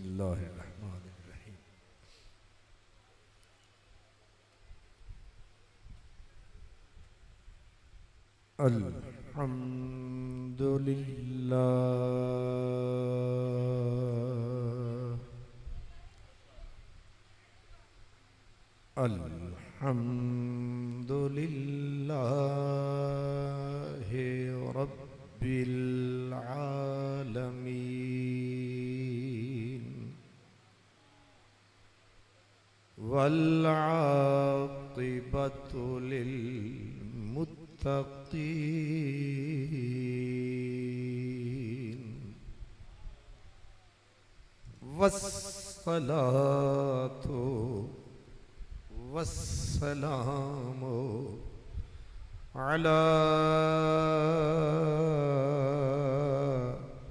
اللہ الرحمن الرحیم۔ الحمد للہ الحمد للہ رب العالمین والعاقبۃ للمتقین والصلاة والسلام علی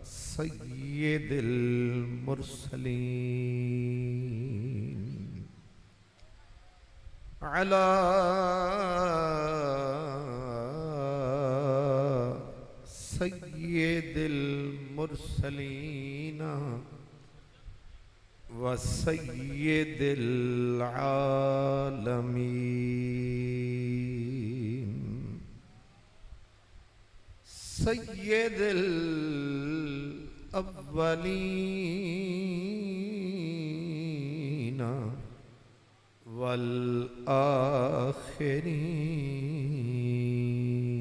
سید المرسلین علی سید المرسلین وسید العالمین سید الاولین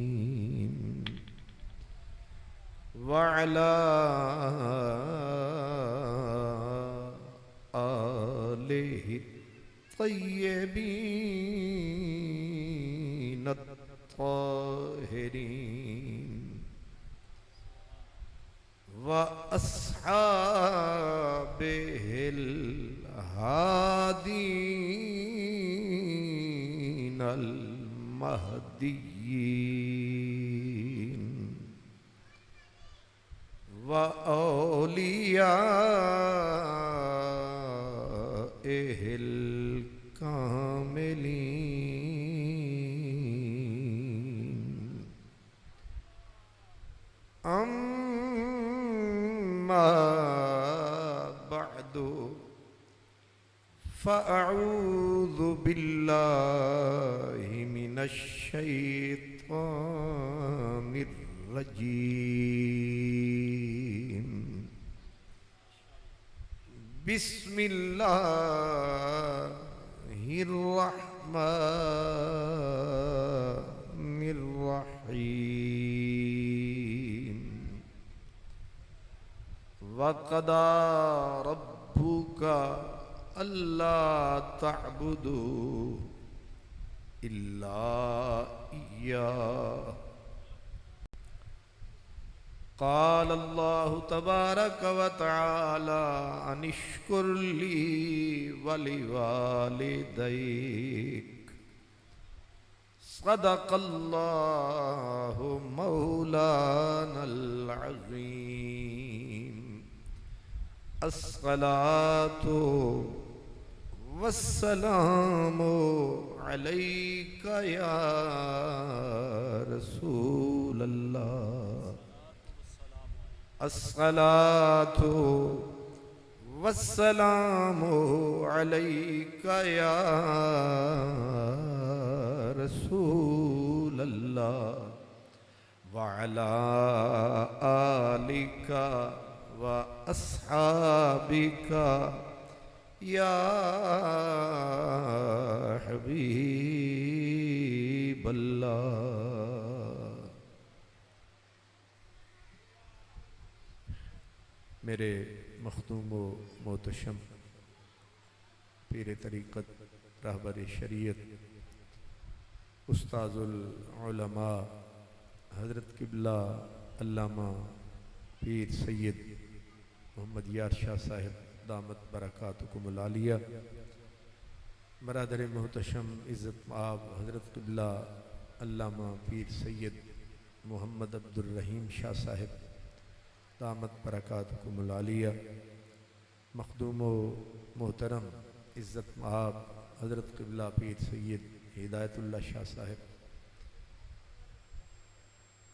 والآخرین وعلى آلہ الطیبین الطاہرین وأصحابہ الہادین المہدیین وأولیائہ الکاملین اما بعد فأعوذ باللہ من الشیطان الرجیم بسم اللہ الرحمن الرحیم وَقَضَى رَبُّكَ أَلَّا تَعْبُدُوا إِلَّا إِيَّاهُ قال اللہ تبارک وتعالی ان اشکر لی ولوالدیک صدق اللہ مولانا العظیم الصلاة والسلام علیک یا رسول اللہ الصلاة والسلام علیک یا رسول اللہ وعلی آلک واصحابک یا حبیب اللہ۔ میرے مخدوم و محتشم پیر طریقت رہبر شریعت استاذ العلماء حضرت قبلہ علامہ پیر سید محمد یار شاہ صاحب دامت برکاتکم العالیہ، برادر محتشم عزت مآب حضرت قبلہ علامہ پیر سید محمد عبد الرحیم شاہ صاحب دامت برکاتکم العالیہ، مخدوم و محترم عزت مآب حضرت قبلہ پیر سید ہدایت اللہ شاہ صاحب،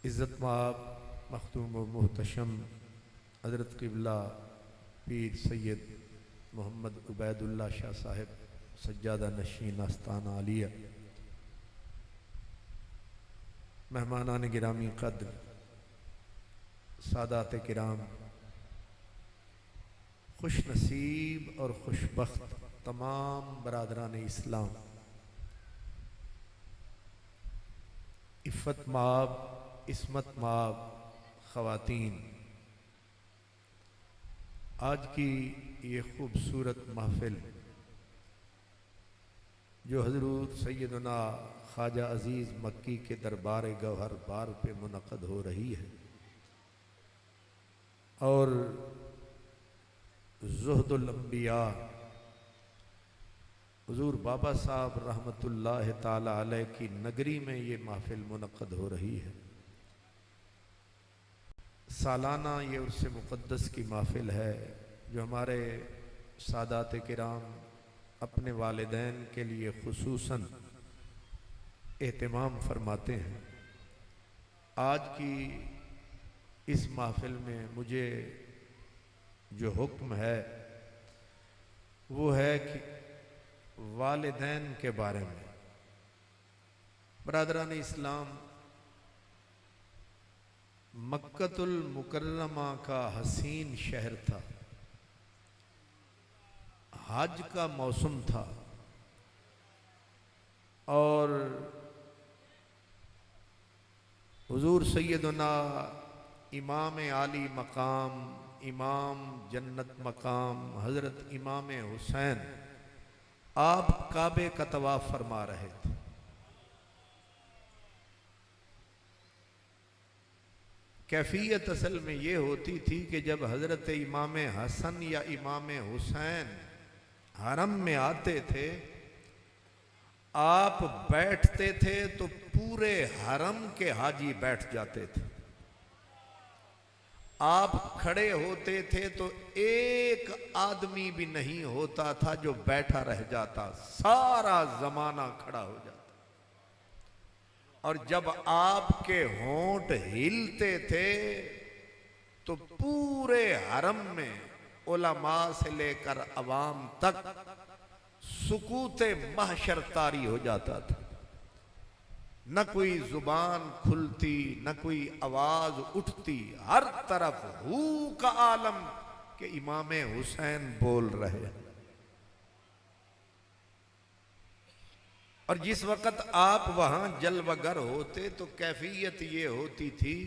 عزت مآب مخدوم و محتشم حضرت قبلہ پیر سید محمد عبید اللہ شاہ صاحب سجادہ نشین آستانہ عالیہ، مہمانان گرامی قدر، سادات کرام، خوش نصیب اور خوش بخت تمام برادران اسلام، عفت مآب، عصمت مآب خواتین، آج کی یہ خوبصورت محفل جو حضرت سیدنا خواجہ عزیز مکی کے دربار گوہر بار پہ منعقد ہو رہی ہے، اور زہد الانبیاء حضور بابا صاحب رحمۃ اللہ تعالی علیہ کی نگری میں یہ محفل منعقد ہو رہی ہے۔ سالانہ یہ عرس مقدس کی محفل ہے جو ہمارے سادات کرام اپنے والدین کے لیے خصوصاً اہتمام فرماتے ہیں۔ آج کی اس محفل میں مجھے جو حکم ہے وہ ہے کہ والدین کے بارے میں۔ برادران اسلام، مکۃ المکرمہ کا حسین شہر تھا، حج کا موسم تھا، اور حضور سیدنا امام عالی مقام، امام جنت مقام حضرت امام حسین آپ کعبے کا طواف فرما رہے تھے۔ کیفیت اصل میں یہ ہوتی تھی کہ جب حضرت امام حسن یا امام حسین حرم میں آتے تھے، آپ بیٹھتے تھے تو پورے حرم کے حاجی بیٹھ جاتے تھے، آپ کھڑے ہوتے تھے تو ایک آدمی بھی نہیں ہوتا تھا جو بیٹھا رہ جاتا، سارا زمانہ کھڑا ہو جاتا۔ اور جب آپ کے ہونٹ ہلتے تھے تو پورے حرم میں علماء سے لے کر عوام تک سکوت محشر طاری ہو جاتا تھا، نہ کوئی زبان کھلتی، نہ کوئی آواز اٹھتی، ہر طرف ہو کا عالم کہ امام حسین بول رہے ہیں۔ اور جس وقت آپ وہاں جلوہ گر ہوتے تو کیفیت یہ ہوتی تھی،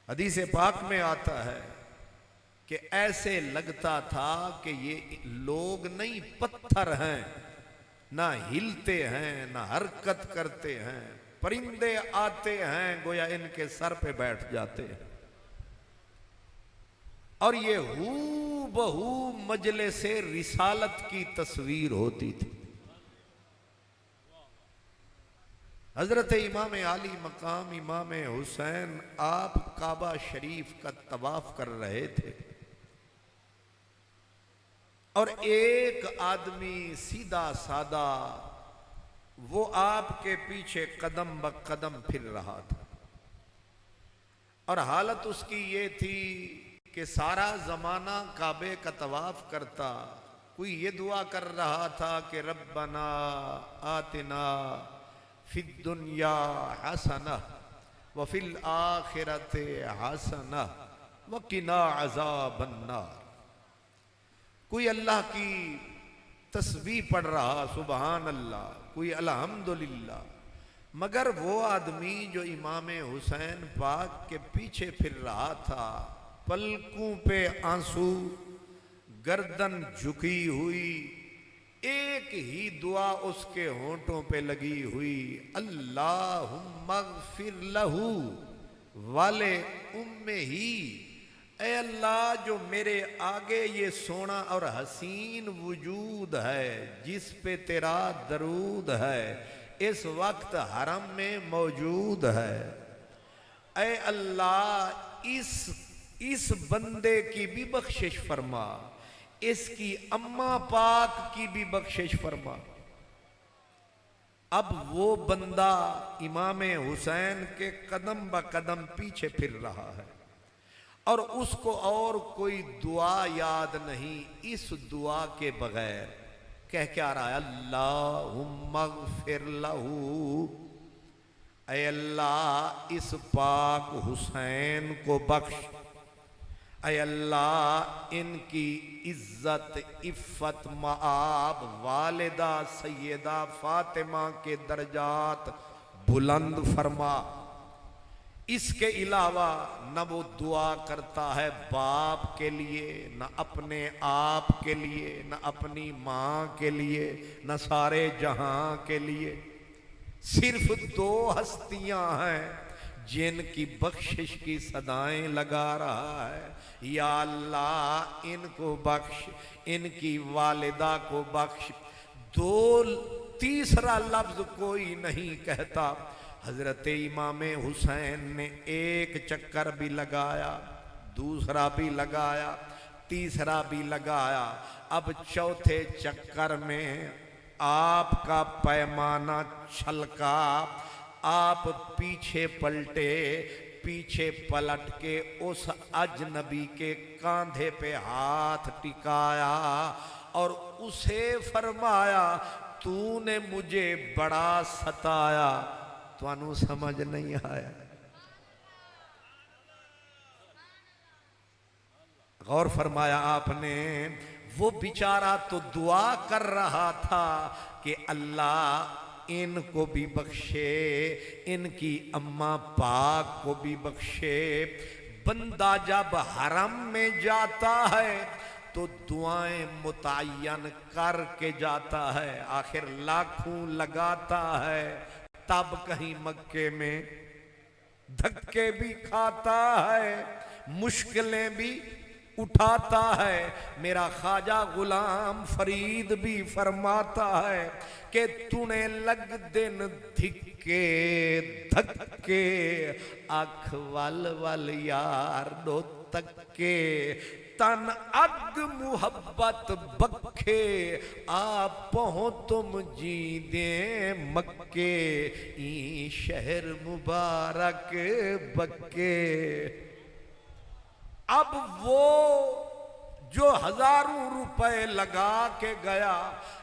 حدیث پاک میں آتا ہے کہ ایسے لگتا تھا کہ یہ لوگ نہیں پتھر ہیں، نہ ہلتے ہیں نہ حرکت کرتے ہیں، پرندے آتے ہیں گویا ان کے سر پہ بیٹھ جاتے ہیں، اور یہ ہو بہو مجلس رسالت کی تصویر ہوتی تھی۔ حضرت امام عالی مقام امام حسین آپ کعبہ شریف کا طواف کر رہے تھے، اور ایک آدمی سیدھا سادہ وہ آپ کے پیچھے قدم بقدم پھر رہا تھا، اور حالت اس کی یہ تھی کہ سارا زمانہ کعبے کا طواف کرتا، کوئی یہ دعا کر رہا تھا کہ ربنا آتنا فی الدنیا حسنہ وفی الآخرۃ حسنہ وقنا عذاب النار۔ کوئی اللہ کی تسبیح پڑھ رہا سبحان اللہ، کوئی الحمدللہ، مگر وہ آدمی جو امام حسین پاک کے پیچھے پھر رہا تھا، پلکوں پہ آنسو، گردن جھکی ہوئی، ایک ہی دعا اس کے ہونٹوں پہ لگی ہوئی، اللہم اغفر لہو والے ہی، اے اللہ جو میرے آگے یہ سونا اور حسین وجود ہے جس پہ تیرا درود ہے اس وقت حرم میں موجود ہے، اے اللہ اس بندے کی بھی بخشش فرما، اس کی اماں پاک کی بھی بخشش فرما۔ اب وہ بندہ امام حسین کے قدم بقدم پیچھے پھر رہا ہے، اور اس کو اور کوئی دعا یاد نہیں اس دعا کے بغیر. کہہ کیا رہا ہے؟ اللہم اغفر لہو، اے اللہ اس پاک حسین کو بخش، اے اللہ ان کی عزت عفت مآب والدہ سیدہ فاطمہ کے درجات بلند فرما. اس کے علاوہ نہ وہ دعا کرتا ہے باپ کے لیے، نہ اپنے آپ کے لیے، نہ اپنی ماں کے لیے، نہ سارے جہاں کے لیے. صرف دو ہستیاں ہیں جن کی بخشش کی صدائیں لگا رہا ہے. یا اللہ ان کو بخش، ان کی والدہ کو بخش. تیسرا لفظ کوئی نہیں کہتا. حضرت امام حسین نے ایک چکر بھی لگایا، دوسرا بھی لگایا، تیسرا بھی لگایا. اب چوتھے چکر میں آپ کا پیمانہ چھلکا، آپ پیچھے پلٹے، پیچھے پلٹ کے اس اجنبی کے کاندھے پہ ہاتھ ٹکایا اور اسے فرمایا تو نے مجھے بڑا ستایا. تو انہوں سمجھ نہیں آیا. غور فرمایا آپ نے. وہ بیچارہ تو دعا کر رہا تھا کہ اللہ ان کو بھی بخشے، ان کی اماں پاک کو بھی بخشے. بندہ جب حرم میں جاتا ہے تو دعائیں متعین کر کے جاتا ہے، آخر لاکھوں لگاتا ہے، تب کہیں مکے میں دھکے بھی کھاتا ہے، مشکلیں بھی اٹھاتا ہے. میرا خواجہ غلام فرید بھی فرماتا ہے کہ تو نے لگ دن دھکے دھکے اکھ ول ول یار دو تکے تن اگ محبت بکھے آپ پہوں تم جی دیں مکے این شہر مبارک بکے. اب وہ جو ہزاروں روپے لگا کے گیا،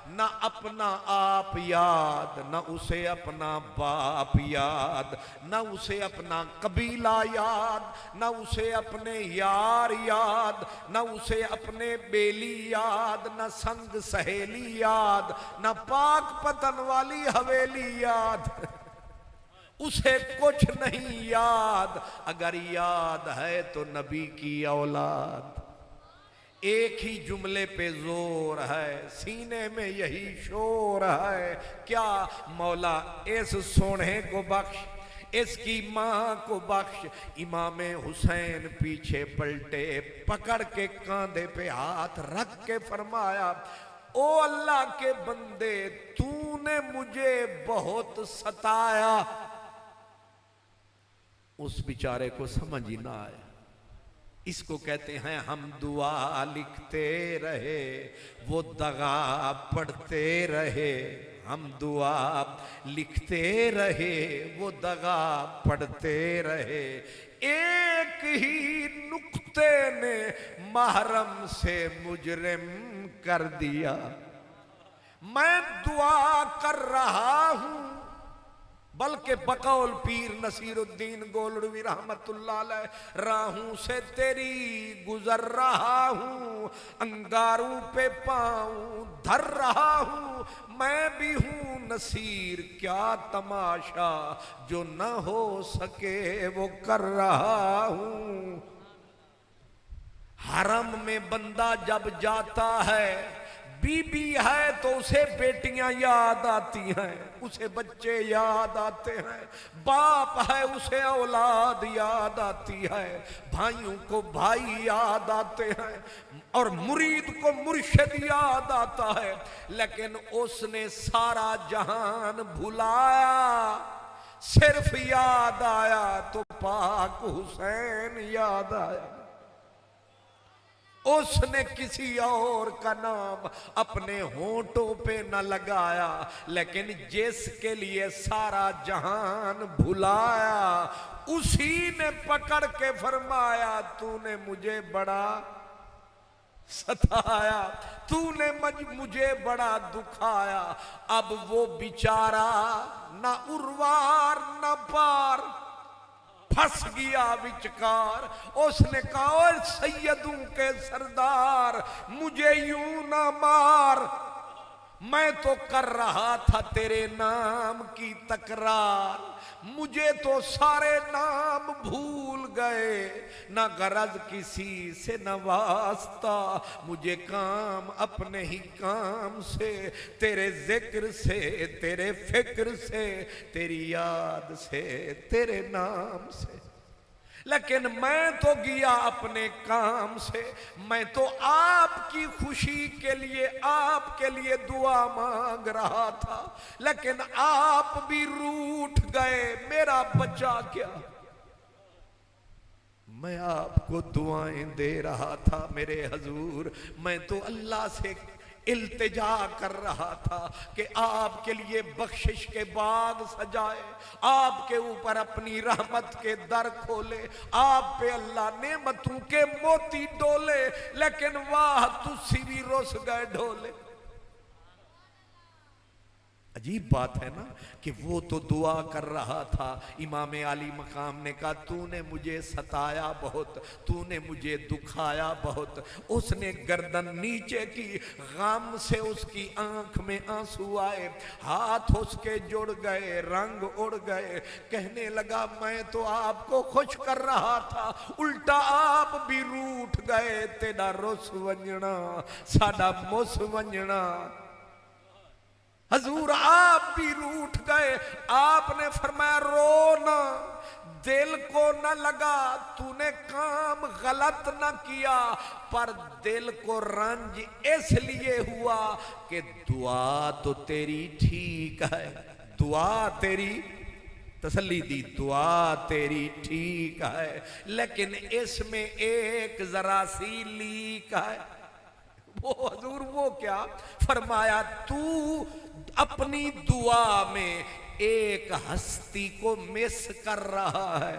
نہ اپنا آپ یاد، نہ اسے اپنا باپ یاد، نہ اسے اپنا قبیلہ یاد، نہ اسے اپنے یار یاد، نہ اسے اپنے بیلی یاد، نہ سنگ سہیلی یاد، نہ پاک پتن والی حویلی یاد. اسے کچھ نہیں یاد. اگر یاد ہے تو نبی کی اولاد. ایک ہی جملے پہ زور ہے، سینے میں یہی شور ہے. کیا مولا اس سونے کو بخش، اس کی ماں کو بخش. امام حسین پیچھے پلٹے، پکڑ کے کاندھے پہ ہاتھ رکھ کے فرمایا او اللہ کے بندے تو نے مجھے بہت ستایا. اس بیچارے کو سمجھ ہی نہ آیا. اس کو کہتے ہیں ہم دعا لکھتے رہے وہ دغا پڑھتے رہے. ہم دعا لکھتے رہے وہ دغا پڑھتے رہے. ایک ہی نقطے نے محرم سے مجرم کر دیا. میں دعا کر رہا ہوں، بلکہ بقول پیر نصیر الدین گولڑوی رحمت اللہ علیہ، راہوں سے تیری گزر رہا ہوں، انگاروں پہ پاؤں دھر رہا ہوں. میں بھی ہوں نصیر، کیا تماشا جو نہ ہو سکے وہ کر رہا ہوں. حرم میں بندہ جب جاتا ہے، بی بی ہے تو اسے بیٹیاں یاد آتی ہیں، اسے بچے یاد آتے ہیں. باپ ہے اسے اولاد یاد آتی ہے، بھائیوں کو بھائی یاد آتے ہیں، اور مرید کو مرشد یاد آتا ہے. لیکن اس نے سارا جہان بھلایا، صرف یاد آیا تو پاک حسین یاد آیا. اس نے کسی اور کا نام اپنے ہونٹوں پہ نہ لگایا، لیکن جس کے لیے سارا جہان بھلایا اسی نے پکڑ کے فرمایا تو نے مجھے بڑا ستایا، تو نے مجھے بڑا دکھایا۔ اب وہ بیچارہ نہ اروار نہ پار، پھنس گیا وچکار۔ اس نے کہا اے سیدوں کے سردار مجھے یوں نہ مار، میں تو کر رہا تھا تیرے نام کی تکرار، مجھے تو سارے نام بھول گئے، نہ غرض کسی سے نہ واسطہ، مجھے کام اپنے ہی کام سے، تیرے ذکر سے تیرے فکر سے تیری یاد سے تیرے نام سے۔ لیکن میں تو گیا اپنے کام سے، میں تو آپ کی خوشی کے لیے آپ کے لیے دعا مانگ رہا تھا، لیکن آپ بھی روٹھ گئے، میرا بچا کیا؟ میں آپ کو دعائیں دے رہا تھا میرے حضور، میں تو اللہ سے التجا کر رہا تھا کہ آپ کے لیے بخشش کے باغ سجائے، آپ کے اوپر اپنی رحمت کے در کھولے، آپ پہ اللہ نعمتوں کے موتی ڈولے، لیکن واہ تسی بھی رس گئے ڈھولے۔ عجیب بات ہے نا کہ وہ تو دعا کر رہا تھا، امام عالی مقام نے کہا تو نے مجھے ستایا بہت، تو نے مجھے دکھایا بہت۔ اس نے گردن نیچے کی، غم سے اس کی آنکھ میں آنسو آئے، ہاتھ اس کے جڑ گئے، رنگ اڑ گئے، کہنے لگا میں تو آپ کو خوش کر رہا تھا، الٹا آپ بھی روٹھ گئے، تیرا رس ونجنا ساڈا مس ونجنا۔ حضور آپ بھی روٹھ گئے، آپ نے فرمایا رونا، دل کو نہ لگا، تو نے کام غلط نہ کیا، پر دل کو رنج اس لیے ہوا کہ دعا تو تیری ٹھیک ہے، دعا تیری تسلی دی، دعا تیری ٹھیک ہے، لیکن اس میں ایک ذرا سی لیک ہے۔ وہ حضور وہ کیا؟ فرمایا تو اپنی دعا میں ایک ہستی کو مس کر رہا ہے،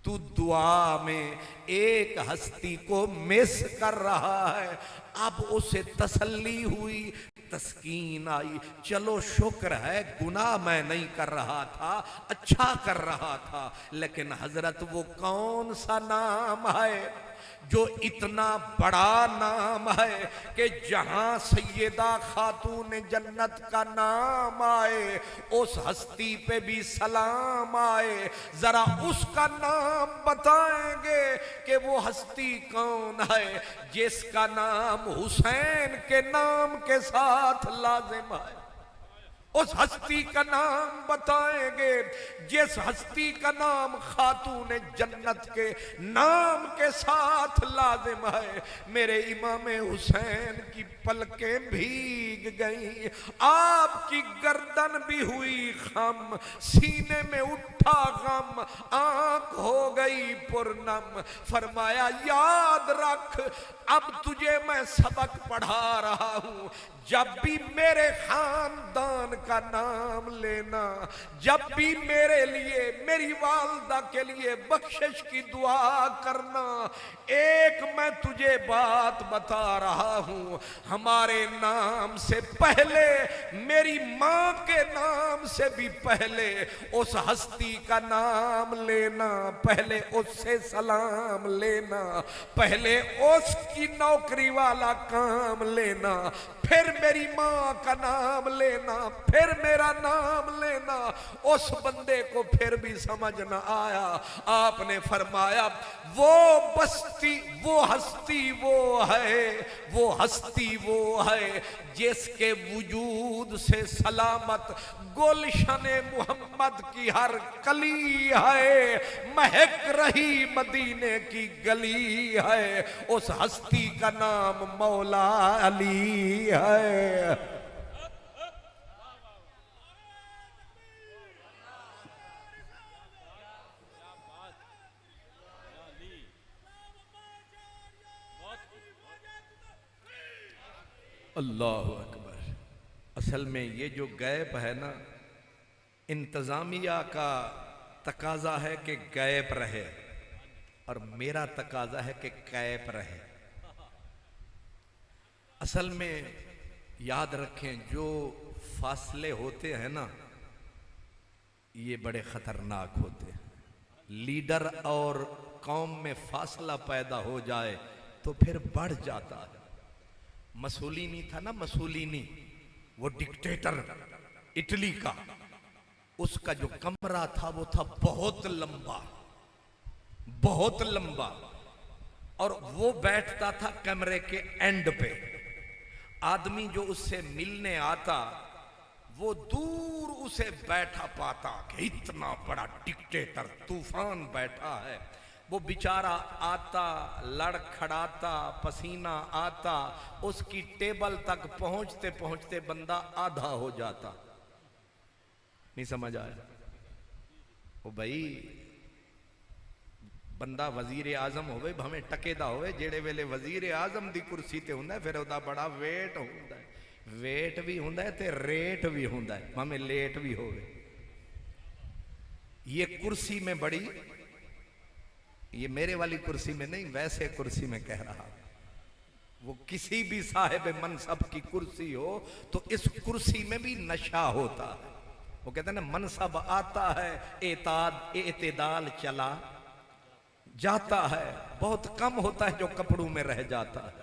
تو دعا میں ایک ہستی کو مس کر رہا ہے۔ اب اسے تسلی ہوئی، تسکین آئی، چلو شکر ہے گناہ میں نہیں کر رہا تھا، اچھا کر رہا تھا، لیکن حضرت وہ کون سا نام ہے جو اتنا بڑا نام ہے کہ جہاں سیدہ خاتون جنت کا نام آئے اس ہستی پہ بھی سلام آئے۔ ذرا اس کا نام بتائیں گے کہ وہ ہستی کون ہے جس کا نام حسین کے نام کے ساتھ لازم ہے؟ اس ہستی کا نام بتائیں گے جس ہستی کا نام خاتون جنت کے نام کے ساتھ لازم ہے۔ میرے امام حسین کی پلکیں بھیگ گئیں، آپ کی گردن بھی ہوئی خم، سینے میں اٹھا غم، آنکھ ہو گئی پرنم۔ فرمایا یاد رکھ اب تجھے میں سبق پڑھا رہا ہوں، جب بھی میرے خاندان کا نام لینا، جب بھی میرے لیے میری والدہ کے لیے بخشش کی دعا کرنا، ایک میں تجھے بات بتا رہا ہوں، ہمارے نام سے پہلے، میری ماں کے نام سے بھی پہلے اس ہستی کا نام لینا، پہلے اس سے سلام لینا، پہلے اس کی نوکری والا کام لینا، پھر میری ماں کا نام لینا، پھر میرا نام لینا۔ اس بندے کو پھر بھی سمجھ نہ آیا، آپ نے فرمایا وہ بستی وہ ہستی وہ ہے، وہ ہستی وہ ہے جس کے وجود سے سلامت گلشن محمد کی ہر کلی ہے، مہک رہی مدینے کی گلی ہے، اس ہستی کا نام مولا علی ہے۔ اللہ اکبر۔ اصل میں یہ جو غیب ہے نا، انتظامیہ کا تقاضا ہے کہ غیب رہے، اور میرا تقاضا ہے کہ غیب رہے۔ اصل میں یاد رکھیں، جو فاصلے ہوتے ہیں نا یہ بڑے خطرناک ہوتے ہیں۔ لیڈر اور قوم میں فاصلہ پیدا ہو جائے تو پھر بڑھ جاتا ہے۔ مسولینی تھا نا، مسولینی وہ ڈکٹیٹر اٹلی کا، اس کا جو کمرہ تھا وہ تھا بہت لمبا، بہت لمبا، اور وہ بیٹھتا تھا کمرے کے اینڈ پہ۔ آدمی جو اس سے ملنے آتا وہ دور اسے بیٹھا پاتا کہ اتنا بڑا ڈکٹیٹر طوفان بیٹھا ہے۔ وہ بیچارہ آتا، لڑ کھڑاتا، پسینہ آتا، اس کی ٹیبل تک پہنچتے پہنچتے بندہ آدھا ہو جاتا۔ نہیں سمجھ آیا؟ وہ بھائی بندہ وزیر اعظم ہوئے، ہمیں ٹکے دا ہوئے، جیڑے ویلے وزیر اعظم دی کرسی تے ہوندا ہے پھر وہ بڑا ویٹ ہوندا ہے، ویٹ بھی ہوندا ہے تے ریٹ بھی ہوندا ہے، ہمیں لیٹ بھی ہوئے۔ یہ کرسی میں بڑی، یہ میرے والی کرسی میں نہیں، ویسے کرسی میں کہہ رہا، وہ کسی بھی صاحب منصب کی کرسی ہو تو اس کرسی میں بھی نشہ ہوتا ہے۔ وہ کہتے ہیں نا، منصب آتا ہے اعتدال چلا جاتا ہے، بہت کم ہوتا ہے جو کپڑوں میں رہ جاتا ہے،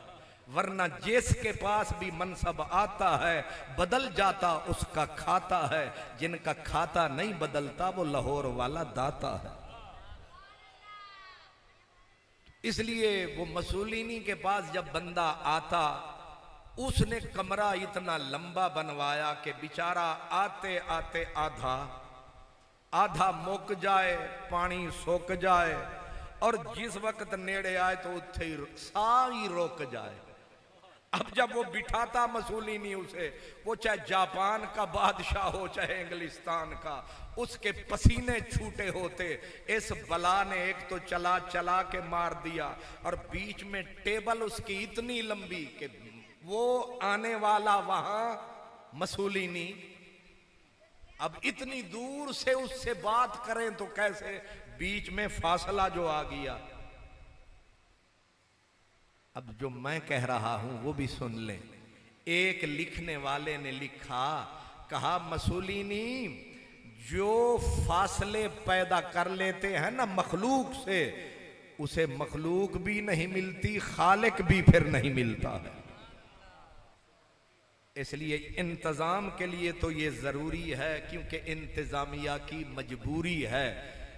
ورنہ جس کے پاس بھی منصب آتا ہے بدل جاتا اس کا کھاتا ہے، جن کا کھاتا نہیں بدلتا وہ لاہور والا داتا ہے۔ اس لیے وہ مسولینی کے پاس جب بندہ آتا، اس نے کمرہ اتنا لمبا بنوایا کہ بیچارہ آتے آتے آدھا مک جائے، پانی سوک جائے، اور جس وقت نیڑے آئے تو اتھے ہی ساری روک جائے۔ اب جب وہ بٹھاتا مسولینی اسے، وہ چاہے جاپان کا بادشاہ ہو چاہے انگلستان کا، اس کے پسینے چھوٹے ہوتے۔ اس بلا نے ایک تو چلا چلا کے مار دیا، اور بیچ میں ٹیبل اس کی اتنی لمبی کہ وہ آنے والا وہاں مسولینی اب اتنی دور سے اس سے بات کریں تو کیسے، بیچ میں فاصلہ جو آ گیا۔ اب جو میں کہہ رہا ہوں وہ بھی سن لیں۔ ایک لکھنے والے نے لکھا، کہا مسولینی جو فاصلے پیدا کر لیتے ہیں نا مخلوق سے، اسے مخلوق بھی نہیں ملتی، خالق بھی پھر نہیں ملتا ہے۔ اس لیے انتظام کے لیے تو یہ ضروری ہے کیونکہ انتظامیہ کی مجبوری ہے،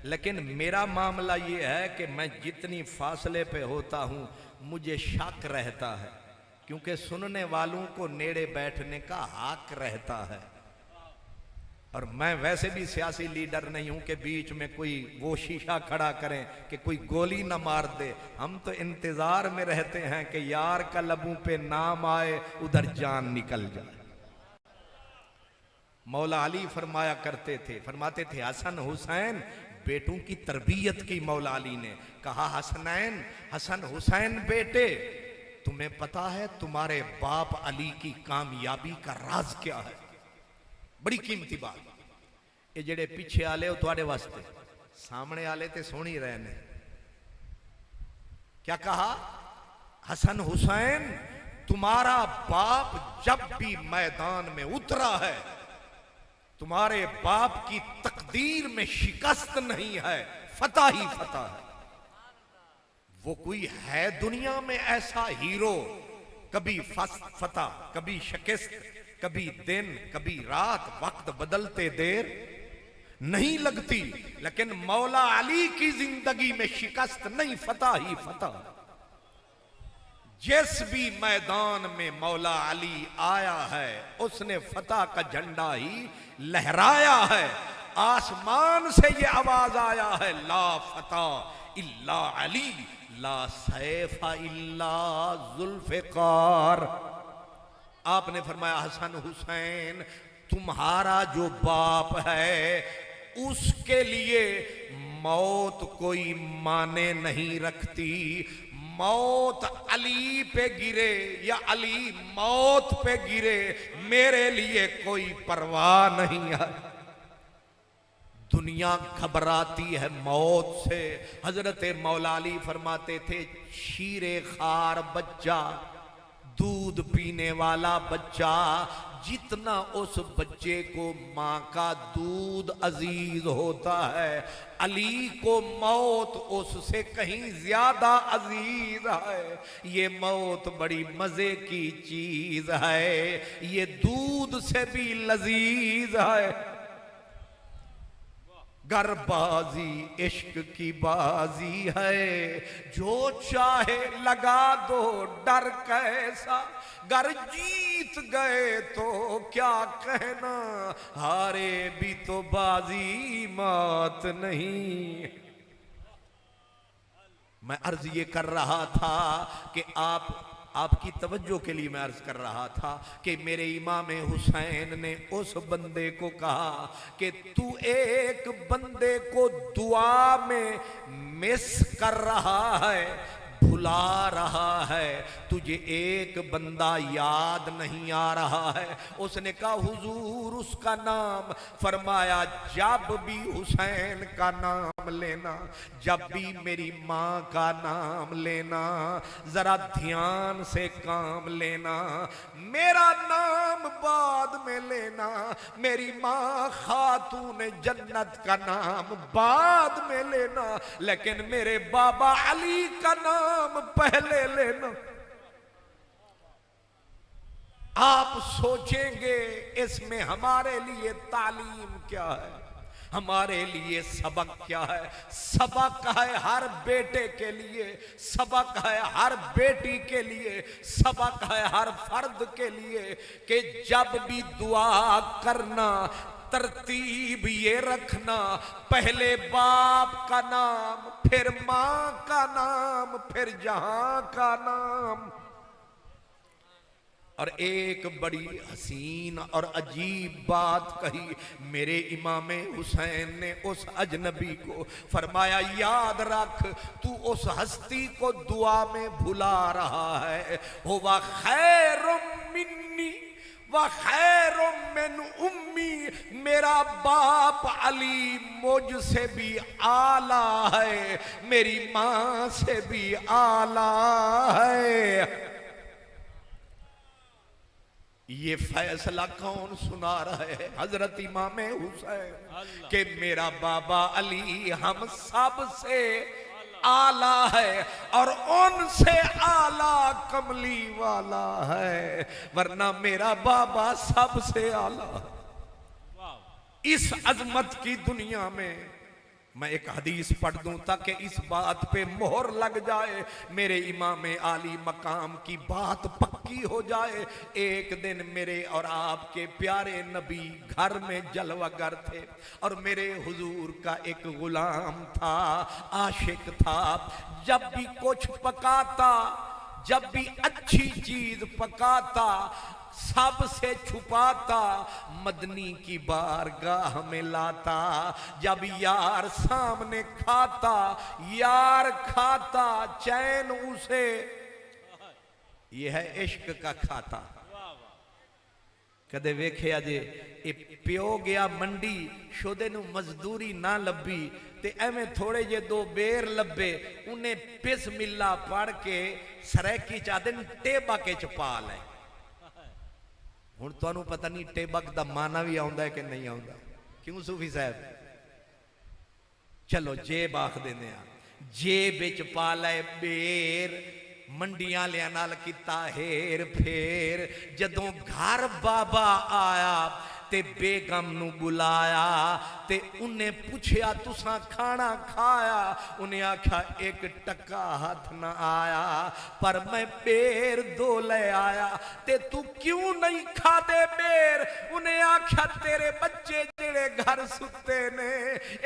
لیکن میرا معاملہ یہ ہے کہ میں جتنی فاصلے پہ ہوتا ہوں مجھے شک رہتا ہے، کیونکہ سننے والوں کو نیڑے بیٹھنے کا حق رہتا ہے۔ اور میں ویسے بھی سیاسی لیڈر نہیں ہوں کہ بیچ میں کوئی وہ شیشہ کھڑا کریں کہ کوئی گولی نہ مار دے۔ ہم تو انتظار میں رہتے ہیں کہ یار کا لبوں پہ نام آئے ادھر جان نکل جائے۔ مولا علی فرمایا کرتے تھے، فرماتے تھے حسن حسین بیٹوں کی تربیت کی مولا علی نے، کہا حسنین، حسن حسین بیٹے، تمہیں پتا ہے تمہارے باپ علی کی کامیابی کا راز کیا ہے؟ بڑی قیمتی بات۔ یہ جڑے پیچھے آلے ہو تواڈے واسطے، سامنے آلے تے سونی رہنے۔ کیا کہا؟ حسن حسین تمہارا باپ جب بھی میدان میں اترا ہے، تمہارے باپ کی تقدیر میں شکست نہیں ہے، فتح ہی فتح ہے۔ وہ کوئی ہے دنیا میں ایسا ہیرو، کبھی فتح، کبھی شکست، کبھی دن، کبھی رات، وقت بدلتے دیر نہیں لگتی، لیکن مولا علی کی زندگی میں شکست نہیں، فتح ہی فتح۔ جس بھی میدان میں مولا علی آیا ہے اس نے فتح کا جھنڈا ہی لہرایا ہے۔ آسمان سے یہ آواز آیا ہے، لا فتح الا علی، لا سیف الا ذوالفقار۔ آپ نے فرمایا حسن حسین تمہارا جو باپ ہے اس کے لیے موت کوئی معنی نہیں رکھتی، موت علی پہ گرے یا علی موت پہ گرے میرے لیے کوئی پرواہ نہیں ہے۔ دنیا گھبراتی ہے موت سے۔ حضرت مولا علی فرماتے تھے شیر خار بچہ، دودھ پینے والا بچہ، جتنا اس بچے کو ماں کا دودھ عزیز ہوتا ہے، علی کو موت اس سے کہیں زیادہ عزیز ہے۔ یہ موت بڑی مزے کی چیز ہے، یہ دودھ سے بھی لذیذ ہے۔ گر بازی عشق کی بازی ہے، جو چاہے لگا دو ڈر کیسا، گر جیت گئے تو کیا کہنا، ہارے بھی تو بازی مات نہیں۔ میں عرض یہ کر رہا تھا کہ آپ کی توجہ کے لیے میں عرض کر رہا تھا کہ میرے امام حسین نے اس بندے کو کہا کہ تو ایک بندے کو دعا میں مس کر رہا ہے، بھلا رہا ہے، تجھے ایک بندہ یاد نہیں آ رہا ہے۔ اس نے کہا حضور اس کا نام، فرمایا جب بھی حسین کا نام لینا، جب بھی میری ماں کا نام لینا، ذرا دھیان سے کام لینا، میرا نام بعد میں لینا، میری ماں خاتون جنت کا نام بعد میں لینا، لیکن میرے بابا علی کا نام پہلے لینا۔ آپ سوچیں گے اس میں ہمارے لیے تعلیم کیا ہے، ہمارے لیے سبق کیا ہے؟ سبق ہے ہر بیٹے کے لیے، سبق ہے ہر بیٹی کے لیے، سبق ہے ہر فرد کے لیے کہ جب بھی دعا کرنا ترتیب یہ رکھنا، پہلے باپ کا نام، پھر ماں کا نام، پھر جہاں کا نام۔ اور ایک بڑی حسین اور عجیب بات کہی میرے امام حسین نے اس اجنبی کو، فرمایا یاد رکھ تو اس ہستی کو دعا میں بھلا رہا ہے، ہوا خیر منی وخیر من امی، میرا باپ علی مجھ سے بھی اعلیٰ ہے، میری ماں سے بھی اعلیٰ ہے۔ یہ فیصلہ کون سنا رہا ہے؟ حضرت امام حسین کہ میرا بابا علی ہم سب سے اعلیٰ ہے اور ان سے اعلیٰ کملی والا ہے، ورنہ میرا بابا سب سے اعلیٰ۔ اس عظمت کی دنیا میں میں ایک حدیث پڑھ دوں تاکہ اس بات پہ مہر لگ جائے، میرے امام عالی مقام کی بات پکی ہو جائے۔ ایک دن میرے اور آپ کے پیارے نبی گھر میں جلوہ گر تھے، اور میرے حضور کا ایک غلام تھا، عاشق تھا، جب بھی کچھ پکاتا، جب بھی اچھی چیز پکاتا، سب سے چھپاتا، مدنی کی بارگاہ میں لاتا، جب یار سامنے کھاتا، یار کھاتا چین اسے، یہ ہے عشق کا کھاتا۔ کدے ویکھیا جے اے پیو گیا منڈی شودے نو مزدوری نہ لبی تے ایویں تھوڑے جے دو بیر لبے، انہیں بسم اللہ پڑھ کے سریکی چاہدن ٹیبا کے چپا لے۔ ہن تانوں پتہ نہیں ٹیبک دا معنی بھی آوندا ہے کہ نہیں آوندا؟ کیوں صوفی صاحب؟ چلو جیب آکھ دینے آ، جیب وچ پا لے بیر، منڈیاں لیا نال کیتا ہیر پھیر، جدوں گھر بابا آیا تے بیگم نو بلایا تے انہیں پوچھیا تساں کھانا کھایا؟ انہیں آکھا ایک ٹکا ہاتھ نہ آیا، پر میں بیر دو لے آیا۔ تے تو کیوں نہیں کھا دے بیر؟ انہیں آکھا تیرے بچے جڑے گھر ستے نے،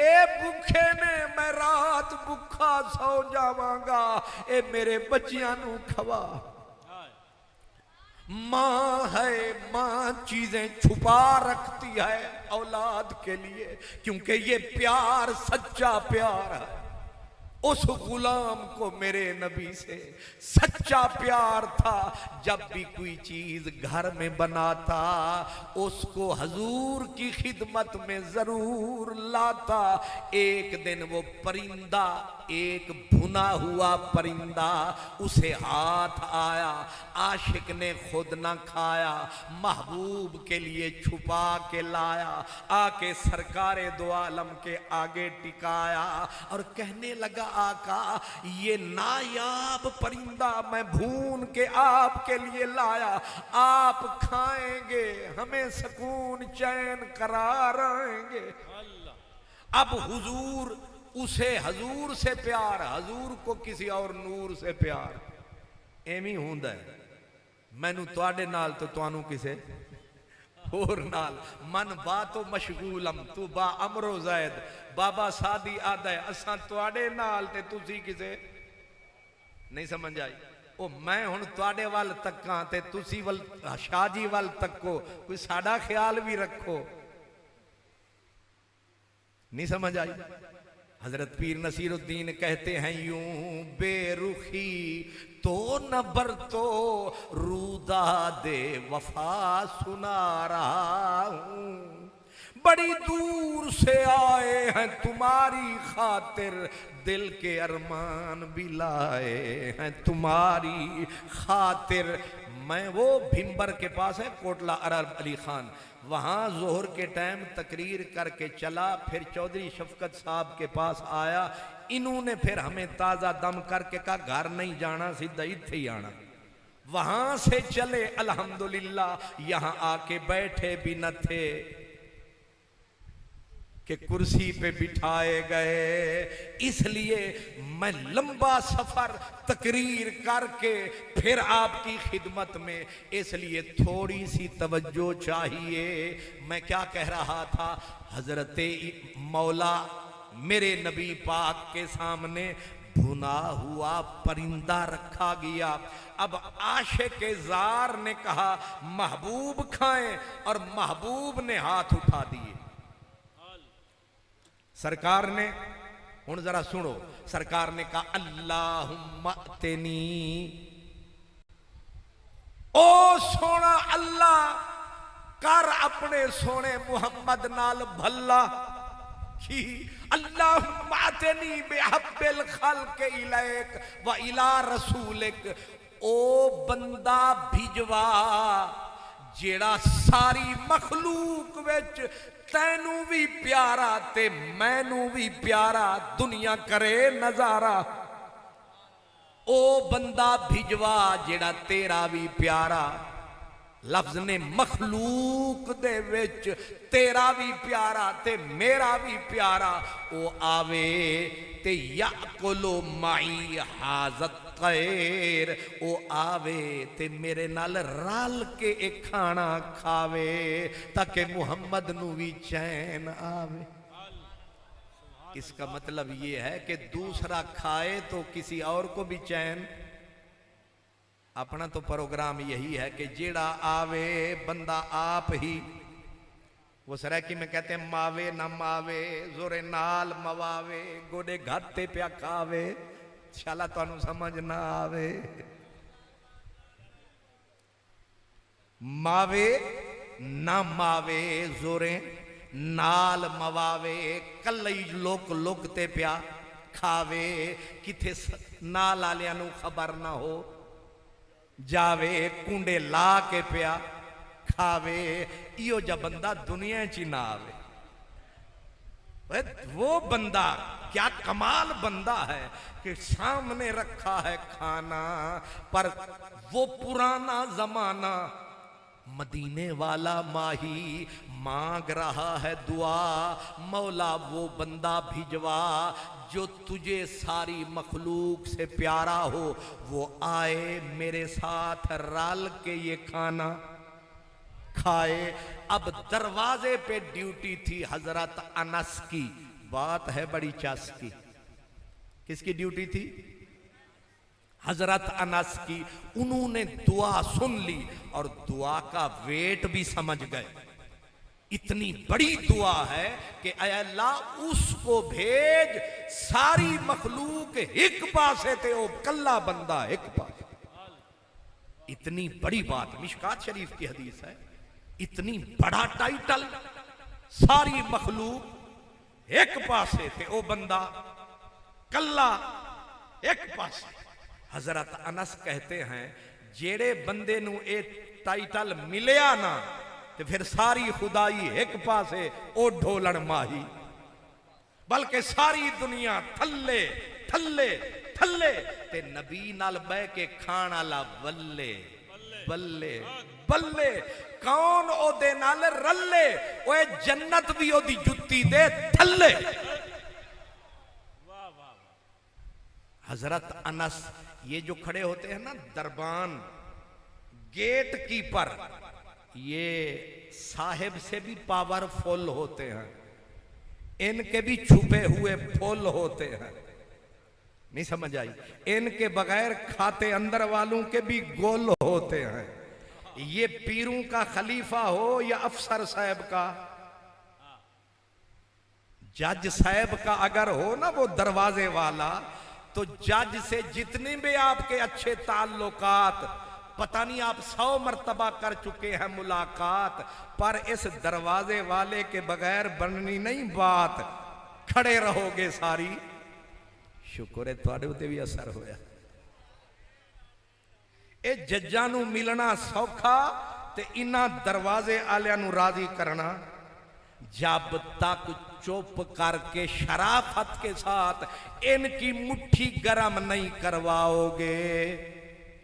اے بھوکے نے، میں رات بھوکا سو جاواں گا، اے میرے بچیاں نو کھوا۔ ماں ہے، ماں چیزیں چھپا رکھتی ہے اولاد کے لیے، کیونکہ یہ پیار سچا پیار ہے۔ اس غلام کو میرے نبی سے سچا پیار تھا. جب بھی کوئی چیز گھر میں بناتا اس کو حضور کی خدمت میں ضرور لاتا. ایک دن وہ پرندہ، ایک بھنا ہوا پرندہ اسے ہاتھ آیا، عاشق نے خود نہ کھایا، محبوب کے لیے چھپا کے لایا، آ کے سرکار دو عالم کے آگے ٹکایا اور کہنے لگا آقا یہ نایاب پرندہ میں بھون کے آپ کے لیے لایا، آپ کھائیں گے ہمیں سکون چین قرار آئیں گے. اب حضور اسے حضور سے پیار، حضور کو کسی اور نور سے پیار. ایمی ہوندا ہے مینو تواڈے نال تو توانوں کسے اور نال. من با تو مشغولم تو با امرو زید. بابا سادی آدھا ہے اساں تواڈے نال تے تسی کسے نہیں سمجھ آئی. او میں ہن تواڈے وال تکاں تے تسی ول شاہ جی وال تکو، کوئی ساڈا خیال بھی رکھو. نہیں سمجھ آئی. حضرت پیر نصیر الدین کہتے ہیں یوں بے رخی تو نہ برتو رودا دے وفا سنا رہا ہوں، بڑی دور سے آئے ہیں تمہاری خاطر، دل کے ارمان بھی لائے ہیں تمہاری خاطر. میں وہ بھمبر کے پاس ہے کوٹلہ عرب علی خان، وہاں ظہر کے ٹائم تقریر کر کے چلا، پھر چودھری شفقت صاحب کے پاس آیا. انہوں نے پھر ہمیں تازہ دم کر کے کہا گھر نہیں جانا، سیدھا ہی ہی آنا. وہاں سے چلے الحمدللہ، یہاں آ کے بیٹھے بھی نہ تھے کہ کرسی پہ بٹھائے گئے. اس لیے میں لمبا سفر تقریر کر کے پھر آپ کی خدمت میں، اس لیے تھوڑی سی توجہ چاہیے. میں کیا کہہ رہا تھا؟ حضرت مولا میرے نبی پاک کے سامنے بھنا ہوا پرندہ رکھا گیا. اب عاشق زار نے کہا محبوب کھائیں، اور محبوب نے ہاتھ اٹھا دیے. سرکار نے ہن ذرا سنو، سرکار نے کہا اللہم اتنی، او سونا اللہ کر اپنے سونے محمد نال بھلا کی. اللہم اتنی بحب الخلق الیک و الی رسولک، او بندہ بھجوا جیڑا ساری مخلوق وچ تینوں بھی پیارا تے مینوں بھی پیارا، دنیا کرے نظارہ. او بندہ بھجوا جیڑا تیرا بھی پیارا. لفظ نے مخلوق دے وچ تیرا بھی پیارا تے میرا بھی پیارا. او آوے تے یاکلو معی حاضت خیر، او آوے تے میرے نال رال کے ایک کھانا کھاوے تاکہ محمد نو بھی چین آوے. اس کا مطلب یہ ہے کہ دوسرا کھائے تو کسی اور کو بھی چین. اپنا تو پروگرام یہی ہے کہ جیڑا آوے بندہ آپ ہی. وہ سریکی میں کہتے ہیں ماوے نہ ماوے زور نال مواوے گوڑے گھاتے پیا کھاوے. انشاءاللہ تو انہوں سمجھ نہ آوے. ماوے نہ ماوے زوریں نال مواوے کلئی لوک لوکتے پیا کھاوے. کتھے نال آلیانو خبر نہ ہو جاوے کنڈے لا کے پیا کھاوے. ایو جا بندہ دنیا چی نہ آوے. وہ بندہ کیا کمال بندہ ہے کہ سامنے رکھا ہے کھانا، پر وہ پرانا زمانہ مدینے والا ماہی مانگ رہا ہے دعا. مولا وہ بندہ بھجوا جو تجھے ساری مخلوق سے پیارا ہو، وہ آئے میرے ساتھ رال کے یہ کھانا کھائے. اب دروازے پہ ڈیوٹی تھی حضرت انس کی. بات ہے بڑی چاس کی. کس کی ڈیوٹی تھی؟ حضرت انس کی. انہوں نے دعا سن لی اور دعا کا ویٹ بھی سمجھ گئے. اتنی بڑی دعا ہے کہ اے اللہ اس کو بھیج ساری مخلوق ایک پاسے تے او کلا بندہ ایک پاسے. اتنی بڑی بات مشکات شریف کی حدیث ہے. اتنی بڑا ٹائٹل, ساری مخلوق ایک پاسے تے او بندہ کلا ایک پاسے. حضرت انس کہتے ہیں جیڑے بندے نو اے ٹائٹل ملیا نا تے پھر ساری خدائی ایک پاسے او ڈھولن ماہی, بلکہ ساری دنیا تھلے تھلے تھلے تے نبی نال بے کے کھانا لا بلے بلے بلے. کون او دے نال رلے, اوے جنت بھی او دی جتی دے تھلے. حضرت انس یہ جو کھڑے ہوتے ہیں نا دربان, گیٹ کیپر, یہ صاحب سے بھی پاورفل ہوتے ہیں, ان کے بھی چھپے ہوئے پھول ہوتے ہیں. نہیں سمجھ آئی؟ ان کے بغیر کھاتے اندر والوں کے بھی گول ہوتے ہیں. یہ پیروں کا خلیفہ ہو یا افسر صاحب کا, جج صاحب کا اگر ہو نا وہ دروازے والا, تو جج سے جتنے بھی آپ کے اچھے تعلقات, پتہ نہیں آپ 100 مرتبہ کر چکے ہیں ملاقات, پر اس دروازے والے کے بغیر بننی نہیں بات. کھڑے رہو گے ساری. شکر ہے تھوڑے ہوتے بھی اثر ہویا. اے ججاں نو ملنا سوکھا تے انہاں دروازے آلیاں نو راضی کرنا. جب تک چپ کر کے شرافت کے ساتھ ان کی مٹھی گرم نہیں کرواؤ گے,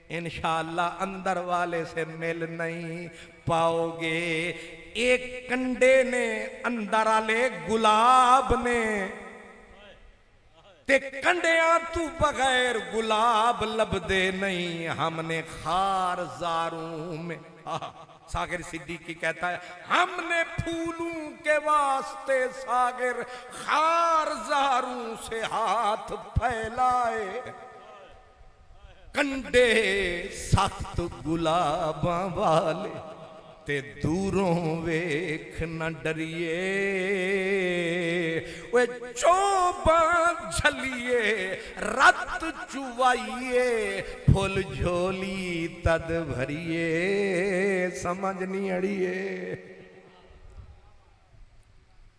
انشاءاللہ اندر والے سے مل نہیں پاؤ گے. ایک کنڈے نے اندر والے گلاب نے, تے کنڈیاں تو بغیر گلاب لبدے نہیں. ہم نے خار زاروں میں, ساغر صدیقی کہتا ہے ہم نے پھولوں کے واسطے ساغر خار زاروں سے ہاتھ پھیلائے. کنڈے سخت گلاباں والے تے دوروں ویکھ نہ ڈریے, وہ چوباں جھلیے رت چوائیے, پھول جھولی تد بھریے. سمجھ نہیں اڑیے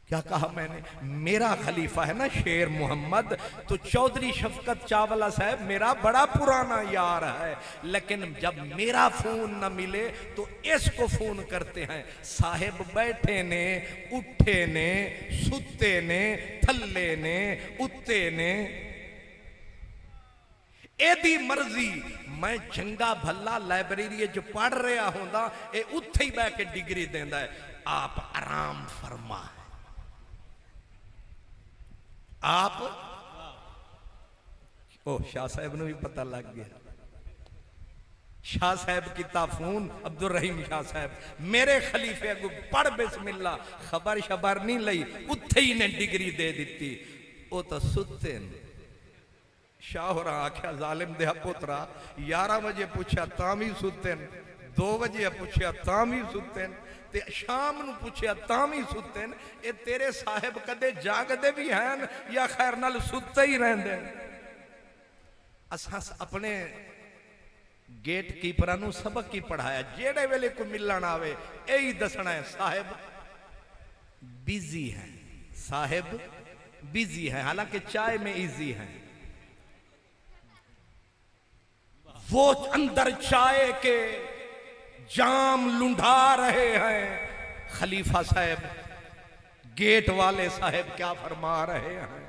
کیا کہا میں نے؟ میرا خلیفہ ہے نا شیر محمد, تو چودھری شفقت چاولہ صاحب میرا بڑا پرانا یار ہے, لیکن جب میرا فون نہ ملے تو اس کو فون کرتے ہیں. صاحب بیٹھے نے, اٹھے نے, ستے نے, تھلے نے, اتے نے, اے دی مرضی. میں چنگا بھلا لائبریری جو پڑھ رہا ہوندا, اے اتھے ہی بے کے ڈگری دیندہ ہے. آپ آرام فرما, آپ او شاہ صاحب نے بھی پتہ لگ گیا. شاہ صاحب کی تافون عبد الرحیم شاہ صاحب میرے خلیفے کو پڑھ بسم اللہ, خبر شبر نہیں لئی, اتھے ہی نے ڈگری دے دیتی. او تو ستے نے. شاہ ہو رہا آکھیا ظالم دے پترا, 11 بجے پوچھا تامی ستے نے, 2 بجے پوچھا تامی ستے نے, تے شام نو پوچھیا تامی ستے نے. اے تیرے صاحب کدے جاگ دے بھی ہیں یا خیر نال ستے ہی رہن دے. اساس اپنے گیٹ کیپرانو سبق کی پڑھایا, جیڑے ویلے کو ملن آوے اے دسنا ہے صاحب بیزی ہیں, صاحب بیزی ہیں, حالانکہ چائے میں ایزی ہیں. وہ اندر چائے کے جام لنڈھا رہے ہیں. خلیفہ صاحب, گیٹ والے صاحب کیا فرما رہے ہیں؟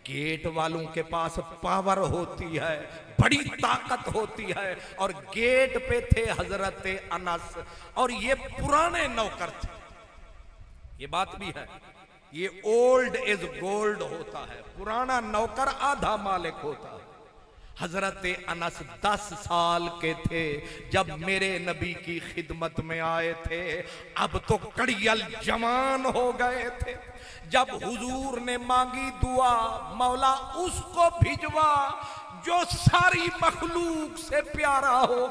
گیٹ والوں کے پاس پاور ہوتی ہے, بڑی طاقت ہوتی ہے, اور گیٹ پہ تھے حضرت انس, اور یہ پرانے نوکر تھے. یہ بات بھی ہے, یہ اولڈ از گولڈ ہوتا ہے, پرانا نوکر آدھا مالک ہوتا ہے. حضرت انس 10 سال کے تھے جب میرے نبی کی خدمت میں آئے تھے. اب تو کڑیل جوان ہو گئے تھے. جب حضور نے مانگی دعا, مولا اس کو بھجوا جو ساری مخلوق سے پیارا ہو.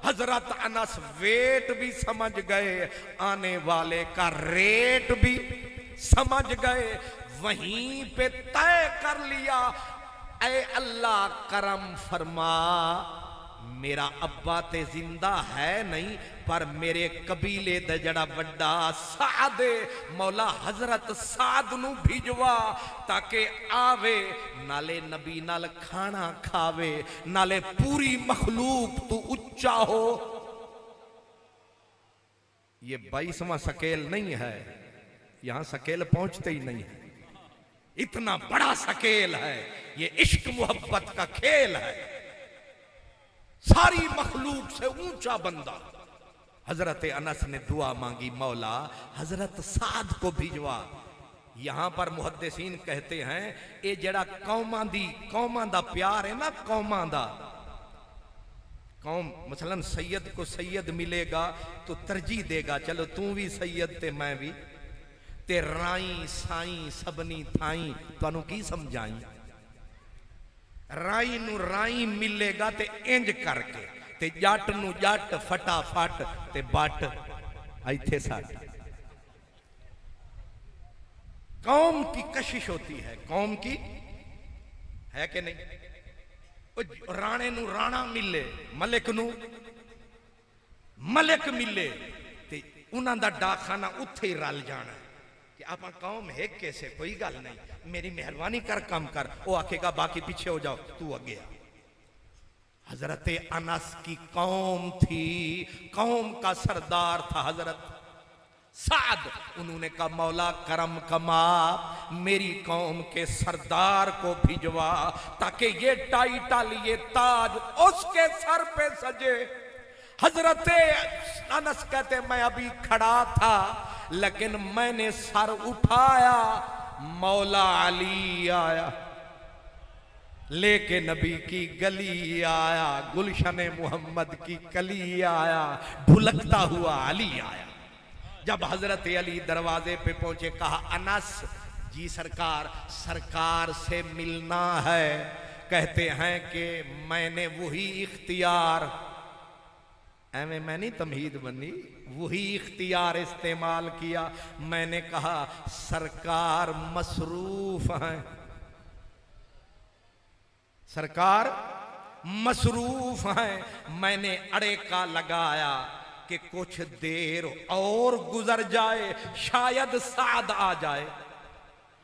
حضرت انس ویٹ بھی سمجھ گئے، آنے والے کا ریٹ بھی سمجھ گئے، وہیں پہ طے کر لیا، اے اللہ کرم فرما، میرا ابا تے زندہ ہے نہیں پر میرے قبیلے دا جڑا وڈا سعد، مولا حضرت سعد نو بھیجوا تاکہ آوے، نالے نبی نال کھانا کھاوے، نالے پوری مخلوق تو اچا ہو۔ یہ 22واں سکیل نہیں ہے، یہاں سکیل پہنچتے ہی نہیں ہے، اتنا بڑا سکیل ہے، یہ عشق محبت کا کھیل ہے، ساری مخلوق سے اونچا بندہ۔ حضرت انس نے دعا مانگی، مولا حضرت سعد کو بھیجوا۔ یہاں پر محدثین کہتے ہیں اے جڑا قوماں دا پیار ہے نا، قوماں دا، قوم مثلا سید کو سید ملے گا تو ترجیح دے گا، چلو توں بھی سید تے میں بھی، تے رائیں سائیں سبنی تھائیں، تو انہوں کی سمجھائیں، رائیں نو رائیں ملے گا تے انج کر کے، تے جاٹ نو جاٹ فٹا فٹ تے بٹ ایتھے ساتھ۔ قوم کی کشش ہوتی ہے، قوم کی ہے کہ نہیں؟ رانے نو رانا ملے، ملک نو ملک ملے، تے انہاں دا ڈاکخانہ اتھے ہی رل جانا ہے کہ آپ قوم ہے کیسے، کوئی گل نہیں، میری مہربانی کر کم کر، وہ آکھے گا باقی پیچھے ہو جاؤ، تو اگے آ۔ حضرت انس کی قوم تھی، قوم کا سردار تھا حضرت سعد، انہوں نے کہا مولا کرم کما، میری قوم کے سردار کو بھیجوا تاکہ یہ ٹائٹل، یہ تاج اس کے سر پہ سجے۔ حضرت انس کہتے میں ابھی کھڑا تھا لیکن میں نے سر اٹھایا، مولا علی آیا، لے کے نبی کی گلی آیا، گلشن محمد کی کلی آیا، ڈھلکتا ہوا علی آیا۔ جب حضرت علی دروازے پہ پہنچے کہا انس جی سرکار، سرکار سے ملنا ہے۔ کہتے ہیں کہ میں نے وہی اختیار، ایویں میں نہیں تمہید بنی، وہی اختیار استعمال کیا، میں نے کہا سرکار مصروف ہیں، سرکار مصروف ہیں، میں نے اڑے کا لگایا کہ کچھ دیر اور گزر جائے شاید سعد آ جائے۔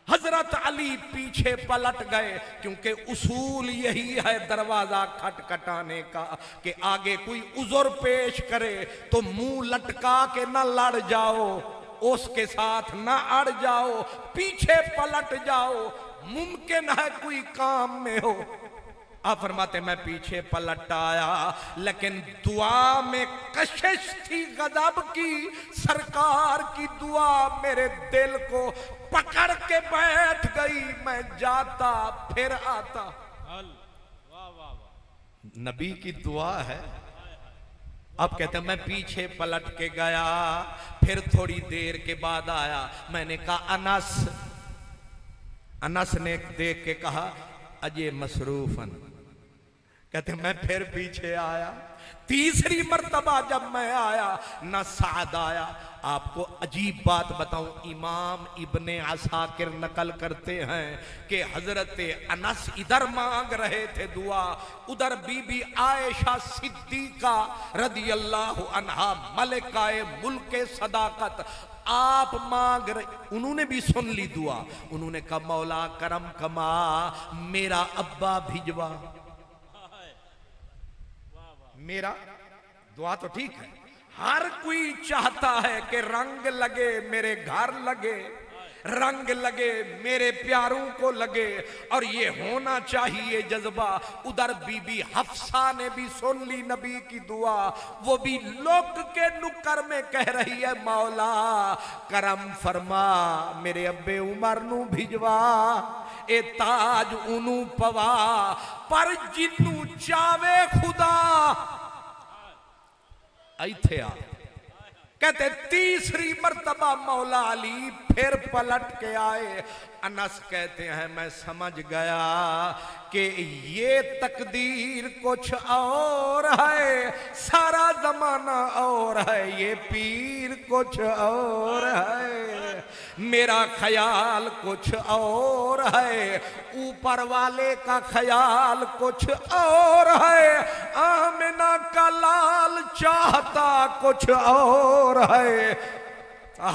حضرت علی پیچھے پلٹ گئے، کیونکہ اصول یہی ہے دروازہ کھٹکھٹانے کا کہ آگے کوئی عذر پیش کرے تو منہ لٹکا کے نہ لڑ جاؤ، اس کے ساتھ نہ اڑ جاؤ، پیچھے پلٹ جاؤ، ممکن ہے کوئی کام میں ہو۔ آپ فرماتے میں پیچھے پلٹ آیا لیکن دعا میں کشش تھی غضب کی، سرکار کی دعا میرے دل کو پکڑ کے بیٹھ گئی، میں جاتا پھر آتا۔ نبی کی دعا ہے۔ اب کہتے ہیں میں پیچھے پلٹ کے گیا، پھر تھوڑی دیر کے بعد آیا، میں نے کہا انس، انس نے دیکھ کے کہا اجے مصروفن، کہتے ہیں میں پھر پیچھے آیا، تیسری مرتبہ جب میں آیا نہ سعد آیا۔ آپ کو عجیب بات بتاؤں، امام ابن عساکر نقل کرتے ہیں کہ حضرت انس ادھر مانگ رہے تھے دعا، ادھر بی بی عائشہ صدیقہ رضی اللہ عنہا ملکہ ملک صداقت آپ مانگ رہے، انہوں نے بھی سن لی دعا، انہوں نے کہا مولا کرم کما، میرا ابا بھیجوا، میرا دعا تو ٹھیک ہے، ہر کوئی چاہتا ہے کہ رنگ لگے میرے گھر لگے، رنگ لگے میرے پیاروں کو لگے، اور یہ ہونا چاہیے جذبہ۔ ادھر بی بی حفصہ نے بھی سن لی نبی کی دعا، وہ بھی لوگ کے نکر میں کہہ رہی ہے مولا کرم فرما، میرے ابے عمر نو بھیجوا، اے تاج انہوں پوا، پر جنوں چاوے خدا ایتھے آ۔ کہتے تیسری مرتبہ مولا علی پھر پلٹ کے آئے. انس کہتے ہیں میں سمجھ گیا کہ یہ تقدیر کچھ اور ہے، سارا زمانہ اور ہے، یہ پیر کچھ اور ہے، میرا خیال کچھ اور ہے، اوپر والے کا خیال کچھ اور ہے، آمنہ کا لال چاہتا کچھ اور ہے،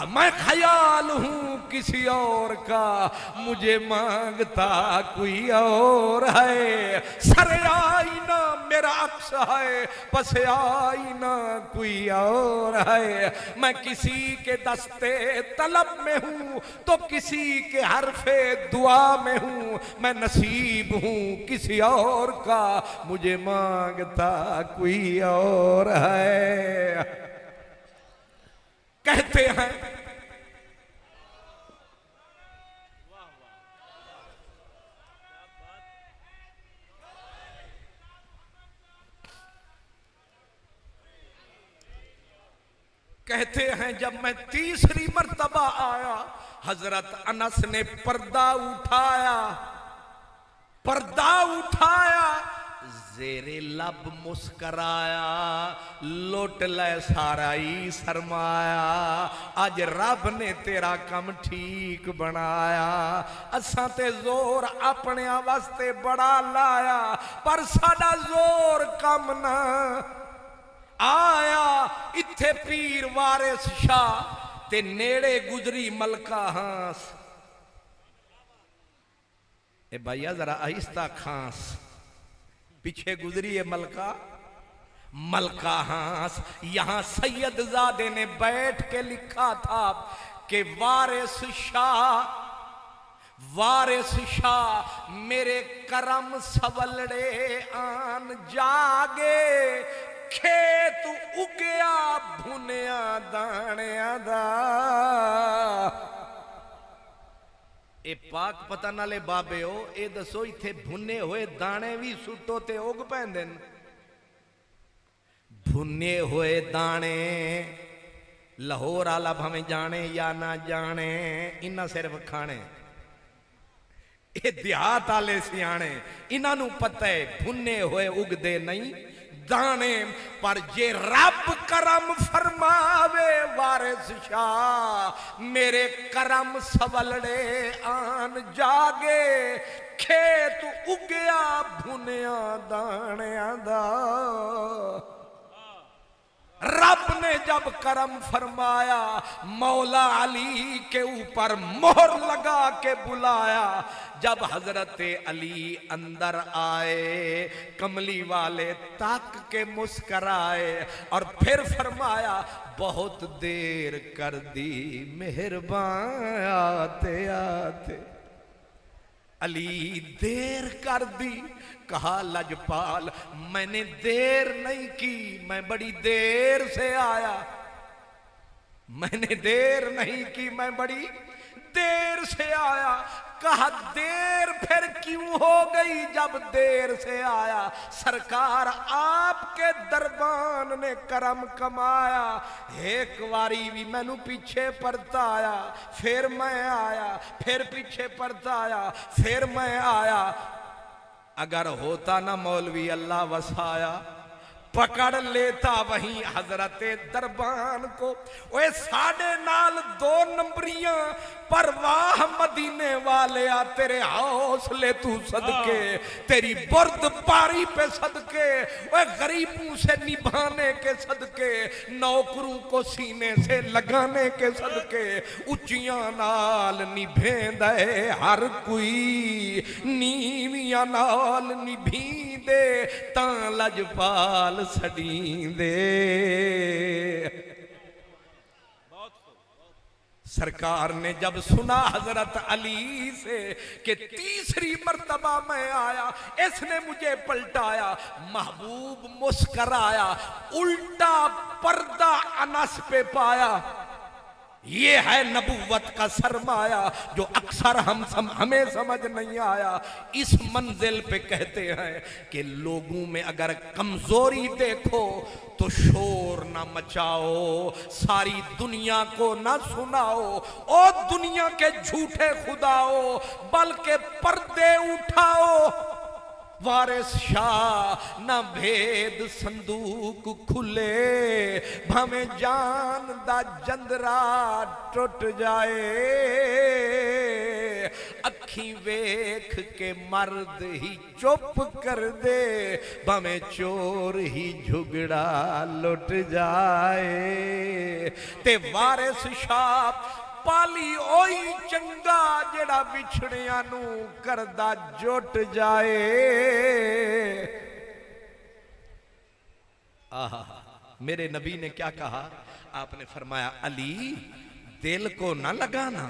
میں خیال ہوں کسی اور کا، مجھے مانگتا کوئی اور ہے، سر آئینہ میرا عکس ہے، پس آئینہ کوئی اور ہے، میں کسی کے دستے طلب میں ہوں تو کسی کے حرف دعا میں ہوں، میں نصیب ہوں کسی اور کا، مجھے مانگتا کوئی اور ہے. کہتے ہیں جب میں تیسری مرتبہ آیا حضرت انس نے پردہ اٹھایا زیر لب مسکرایا، لوٹ لے سارا ہی سرمایا، آج رب نے تیرا کم ٹھیک بنایا، اساں تے زور اپنے واسطے بڑا لایا پر ساڈا زور کم نہ آیا. اتھے پیر وارث شاہ تے نیڑے گزری ملکہ ہانس. اے بھائیہ ذرا آہستہ کھانس، پیچھے گزری ہے ملکہ ہانس. یہاں سید زادے نے بیٹھ کے لکھا تھا کہ وارث شاہ میرے کرم سولڑے آن جاگے، کھیت اگیا بھنیا دانیاں دا. اے پاک پتہ نالے بابے ہو، اے دسو ایتھے بھنے ہوئے دانے بھی سٹو تے اگ پہندن. بھنے ہوئے دانے لاہور آلہ بھمیں جانے یا نہ جانے، انہاں صرف کھانے. اے دیہات آلے سیانے انہاں نو پتہ ہے بھنے ہوئے اگ دے نہیں دانے. پر جے رب کرم فرماوے وارث شاہ میرے کرم سولڑے آن جاگے، کھیت اگیا بھنیا دانیاں دا. رب نے جب کرم فرمایا مولا علی کے اوپر مہر لگا کے بلایا. جب حضرت علی اندر آئے کملی والے تاک کے مسکرائے اور پھر فرمایا بہت دیر کر دی مہربان آتے آتے. علی دیر کر دی. کہا لجپال میں نے دیر نہیں کی، میں بڑی دیر سے آیا، میں نے دیر نہیں کی، میں بڑی دیر سے آیا. کہا دیر پھر کیوں ہو گئی جب دیر سے آیا؟ سرکار آپ کے دربان نے کرم کمایا، ایک واری بھی میں نو پیچھے پڑتا آیا، پھر میں آیا، پھر پیچھے پڑتا آیا، پھر میں آیا. اگر ہوتا نہ مولوی اللہ وسایا پکڑ لیتا وہیں حضرت دربان کو. اوے ساڑھے نال 2 نمبریاں پرواہ مدینے والے آ تیرے حوصلے تو صدقے، تیری برد پاری پہ صدقے، اوے غریبوں سے نبھانے کے صدقے، نوکروں کو سینے سے لگانے کے صدقے، اچیاں نال نبھیں دے ہر کوئی، نیویاں نال نبھیں دے تاں لجپال سڑیں دے. سرکار نے جب سنا حضرت علی سے کہ تیسری مرتبہ میں آیا، اس نے مجھے پلٹایا، محبوب مسکرایا، الٹا پردہ انس پہ پایا. یہ ہے نبوت کا سرمایہ جو اکثر ہمیں سمجھ نہیں آیا۔ اس منزل پہ کہتے ہیں کہ لوگوں میں اگر کمزوری دیکھو تو شور نہ مچاؤ، ساری دنیا کو نہ سناؤ، اور دنیا کے جھوٹے خداؤ، بلکہ پردے اٹھاؤ۔ وارث شاہ نہ بھید صندوق کھلے، بھمیں جان دا جندرا ٹوٹ جائے۔ اکھیں ویکھ کے مرد ہی چپ کر دے، بھمیں چور ہی جھگڑا لٹ جائے۔ تے وارث شاہ پالی اوئی چنگا جڑا بچھڑیاں نو کردہ جٹ جائے۔ میرے نبی نے کیا کہا؟ آپ نے فرمایا علی دل کو نہ لگانا۔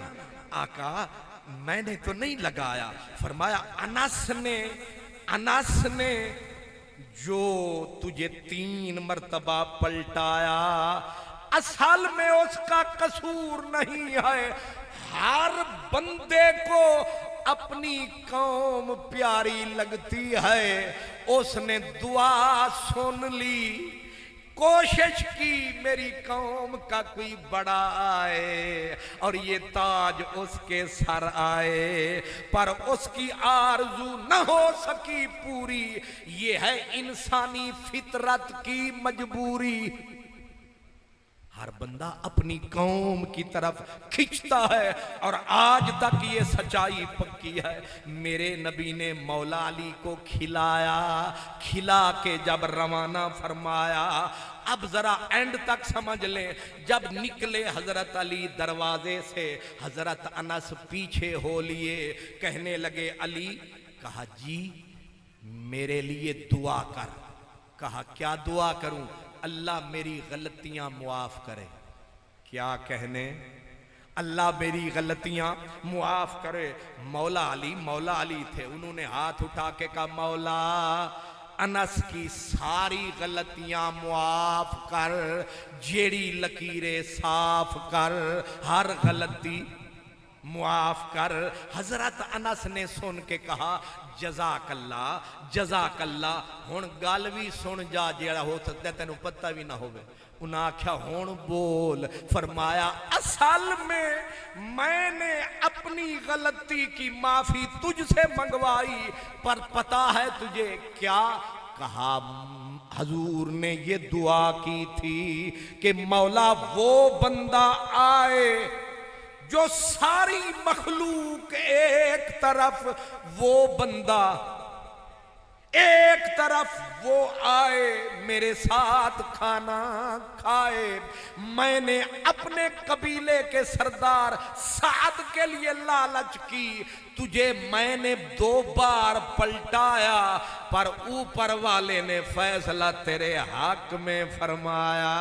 آقا میں نے تو نہیں لگایا۔ فرمایا انس نے جو تجھے 3 مرتبہ پلٹایا، اصل میں اس کا قصور نہیں ہے۔ ہر بندے کو اپنی قوم پیاری لگتی ہے۔ اس نے دعا سن لی، کوشش کی میری قوم کا کوئی بڑا آئے اور یہ تاج اس کے سر آئے، پر اس کی آرزو نہ ہو سکی پوری۔ یہ ہے انسانی فطرت کی مجبوری۔ ہر بندہ اپنی قوم کی طرف کھچتا ہے، اور آج تک یہ سچائی پکی ہے۔ میرے نبی نے مولا علی کو کھلایا، کھلا کے جب روانہ فرمایا۔ اب ذرا اینڈ تک سمجھ لیں، جب نکلے حضرت علی دروازے سے، حضرت انس پیچھے ہو لیے، کہنے لگے علی، کہا جی میرے لیے دعا کر۔ کہا کیا دعا کروں؟ اللہ میری غلطیاں معاف کرے۔ کیا کہنے؟ اللہ میری غلطیاں معاف کرے۔ مولا علی تھے، انہوں نے ہاتھ اٹھا کے کہا مولا انس کی ساری غلطیاں معاف کر، جیڑی لکیریں صاف کر، ہر غلطی معاف کر۔ حضرت انس نے سن کے کہا جزاک اللہ۔ ہن گل بھی سن جا، جیڑا ہو سکتا ہے تینوں پتہ بھی نہ ہوئے۔ انہاں آکھیا ہن بول۔ فرمایا اصل میں نے اپنی غلطی کی معافی تجھ سے منگوائی، پر پتہ ہے تجھے کیا؟ کہا حضور نے یہ دعا کی تھی کہ مولا وہ بندہ آئے جو ساری مخلوق ایک طرف، وہ بندہ ایک طرف وہ آئے میرے ساتھ کھانا کھائے۔ میں نے اپنے قبیلے کے سردار سعد کے لیے لالچ کی، تجھے میں نے 2 بار پلٹایا، پر اوپر والے نے فیصلہ تیرے حق میں فرمایا۔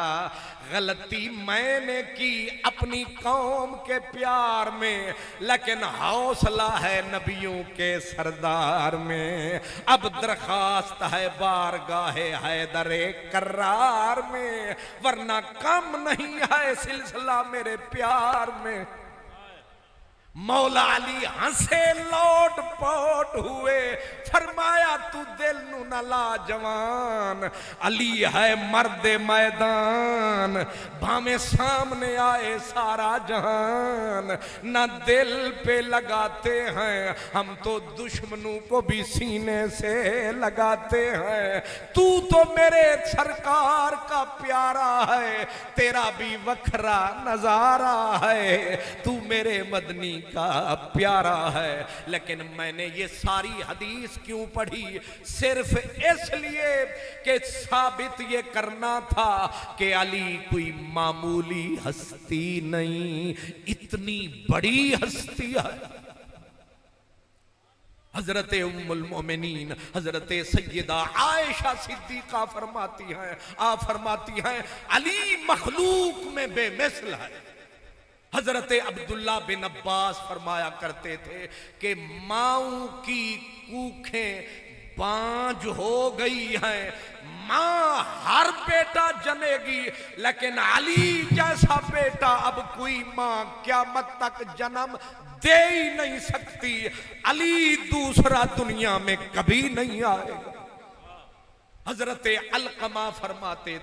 غلطی میں نے کی اپنی قوم کے پیار میں، لیکن حوصلہ ہے نبیوں کے سردار میں۔ اب درخواست ہے بارگاہ حیدر کرار میں، ورنہ کم نہیں ہے سلسلہ میرے پیار میں۔ مولا علی ہنسے لوٹ پوٹ ہوئے، فرمایا تو دل نو نہ لا جوان، علی ہے مرد میدان، بھامے سامنے آئے سارا جہان، نہ دل پہ لگاتے ہیں ہم تو دشمنوں کو بھی سینے سے لگاتے ہیں۔ تو میرے سرکار کا پیارا ہے، تیرا بھی وکھرا نظارہ ہے، تو میرے مدنی کا پیارا ہے۔ لیکن میں نے یہ ساری حدیث کیوں پڑھی؟ صرف اس لیے کہ ثابت یہ کرنا تھا کہ علی کوئی معمولی ہستی نہیں، اتنی بڑی ہستی ہے۔ حضرت ام المومنین حضرت سیدہ عائشہ صدیقہ فرماتی ہیں، آپ فرماتی ہیں علی مخلوق میں بے مثل ہے۔ حضرت عبداللہ بن عباس فرمایا کرتے تھے کہ ماؤں کی کوکھیں بانجھ ہو گئی ہیں، ماں ہر بیٹا جنے گی، لیکن علی جیسا بیٹا اب کوئی ماں قیامت تک جنم دے ہی نہیں سکتی۔ علی دوسرا دنیا میں کبھی نہیں آئے گا۔ حضرت علقمہ فرماتے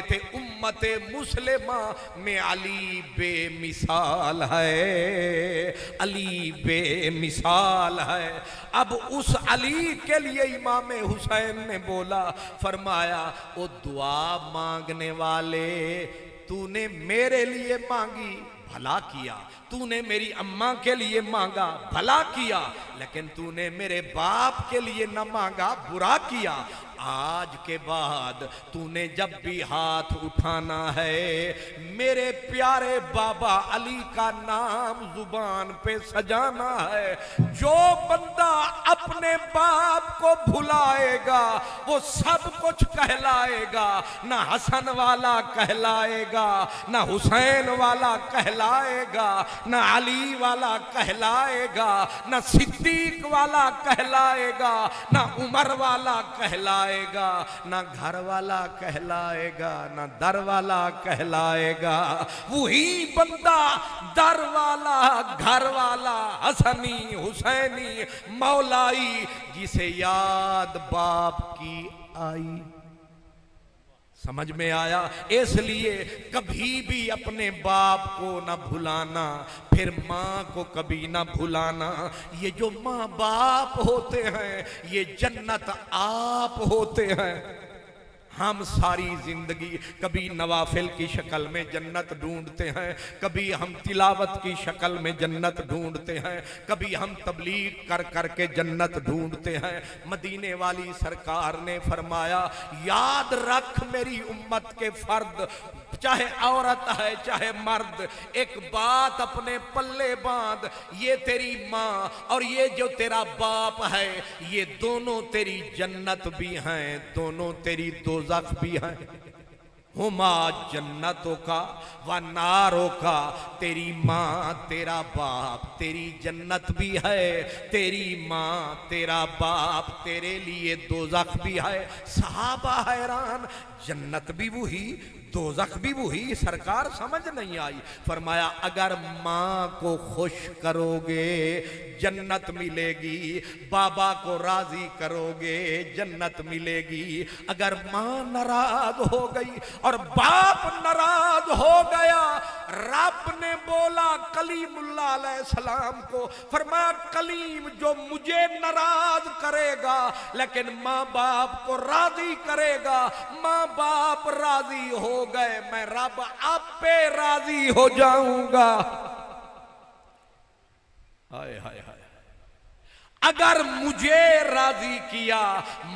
تھے امت مسلمہ میں علی بے مثال ہے، علی بے مثال ہے۔ اب اس علی کے لیے امام حسین نے بولا، فرمایا او دعا مانگنے والے، تو نے میرے لیے مانگی بھلا کیا، تو نے میری اماں کے لیے مانگا بھلا کیا، لیکن تو نے میرے باپ کے لیے نہ مانگا برا کیا۔ آج کے بعد تو نے جب بھی ہاتھ اٹھانا ہے میرے پیارے بابا علی کا نام زبان پہ سجانا ہے۔ جو بندہ اپنے باپ کو بھلائے گا وہ سب کچھ کہلائے گا، نہ حسن والا کہلائے گا، نہ حسین والا کہلائے گا، نہ علی والا کہلائے گا، نہ صدیق والا کہلائے گا، نہ عمر والا کہلائے گا، نہ گھر والا کہلائے گا، نہ در والا کہلائے گا۔ وہی بندہ در والا، گھر والا، حسنی، حسینی، مولائی، جسے یاد باپ کی آئی۔ سمجھ میں آیا؟ اس لیے کبھی بھی اپنے باپ کو نہ بھلانا، پھر ماں کو کبھی نہ بھلانا۔ یہ جو ماں باپ ہوتے ہیں یہ جنت آپ ہوتے ہیں۔ ہم ساری زندگی کبھی نوافل کی شکل میں جنت ڈھونڈتے ہیں، کبھی ہم تلاوت کی شکل میں جنت ڈھونڈتے ہیں، کبھی ہم تبلیغ کر کر کے جنت ڈھونڈتے ہیں۔ مدینے والی سرکار نے فرمایا، یاد رکھ میری امت کے فرد، چاہے عورت ہے چاہے مرد، ایک بات اپنے پلے باندھ، یہ تیری ماں اور یہ جو تیرا باپ ہے یہ دونوں تیری جنت بھی ہیں، دونوں تیری دوزخ بھی ہیں۔ ہما جنتوں کا و ناروں کا، تیری ماں تیرا باپ تیری جنت بھی ہے، تیری ماں تیرا باپ تیرے لیے دوزخ بھی ہے۔ صحابہ حیران، جنت بھی وہی دوزخ بھی وہی، سرکار سمجھ نہیں آئی۔ فرمایا اگر ماں کو خوش کرو گے جنت ملے گی، بابا کو راضی کرو گے جنت ملے گی۔ اگر ماں ناراض ہو گئی اور باپ ناراض ہو گیا، رب نے بولا کلیم اللہ علیہ السلام کو، فرمایا کلیم جو مجھے ناراض کرے گا لیکن ماں باپ کو راضی کرے گا، ماں باپ راضی ہو گئے میں رب آپ پہ راضی ہو جاؤں گا۔ ہائے ہائے ہائے، اگر مجھے راضی کیا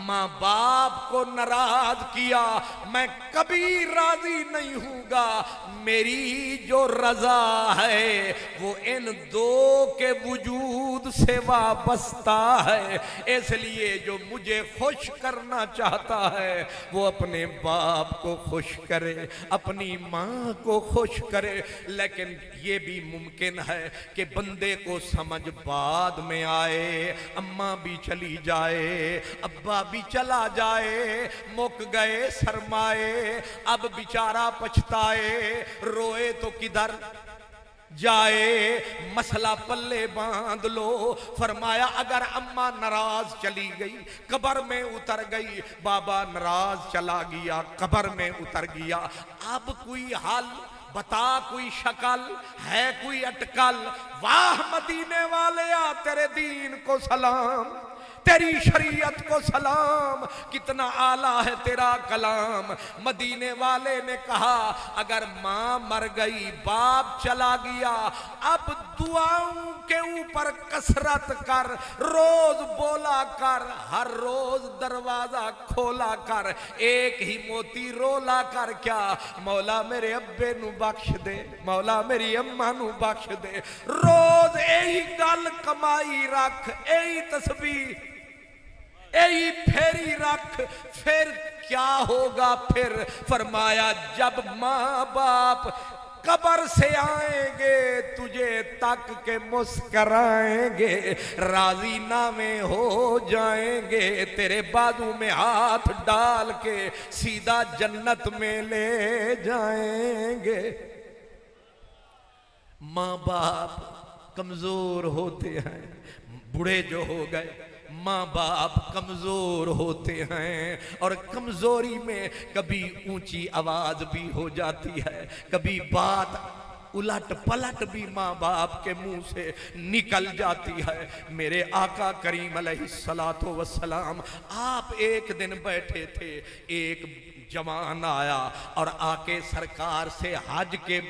ماں باپ کو ناراض کیا، میں کبھی راضی نہیں ہوں گا۔ میری جو رضا ہے وہ ان دو کے وجود سے وابستہ ہے، اس لیے جو مجھے خوش کرنا چاہتا ہے وہ اپنے باپ کو خوش کرے، اپنی ماں کو خوش کرے۔ لیکن یہ بھی ممکن ہے کہ بندے کو سمجھ بعد میں آئے، اماں بھی چلی جائے، ابا بھی چلا جائے، مک گئے سرمائے، اب بیچارہ پچھتائے، روئے تو کدھر جائے، مسئلہ پلے باندھ لو۔ فرمایا اگر اماں ناراض چلی گئی قبر میں اتر گئی، بابا ناراض چلا گیا قبر میں اتر گیا، اب کوئی حل بتا، کوئی شکل ہے، کوئی اٹکل؟ واہ مدینے والے آ، تیرے دین کو سلام، تیری شریعت کو سلام، کتنا اعلیٰ ہے تیرا کلام۔ مدینے والے نے کہا اگر ماں مر گئی باپ چلا گیا، اب دعاؤں کے اوپر کثرت کر، روز بولا کر، ہر روز دروازہ کھولا کر، ایک ہی موتی رولا کر، کیا مولا میرے ابے نو بخش دے، مولا میری اماں نو بخش دے۔ روز ایہی گل کمائی رکھ، ایہی تسبیح، ایہی پھیری رکھ، پھر کیا ہوگا؟ پھر فرمایا جب ماں باپ قبر سے آئیں گے تجھے تک کے مسکرائیں گے، راضی نامے ہو جائیں گے، تیرے بازو میں ہاتھ ڈال کے سیدھا جنت میں لے جائیں گے۔ ماں باپ کمزور ہوتے ہیں، بوڑھے جو ہو گئے، ماں باپ کمزور ہوتے ہیں، اور کمزوری میں کبھی اونچی آواز بھی ہو جاتی ہے، کبھی بات الٹ پلٹ بھی ماں باپ کے منہ سے نکل جاتی ہے۔ میرے آقا کریم علیہ السلام، آپ ایک دن بیٹھے تھے، ایک جوان آیا اور آ کے سرکار سے حج کے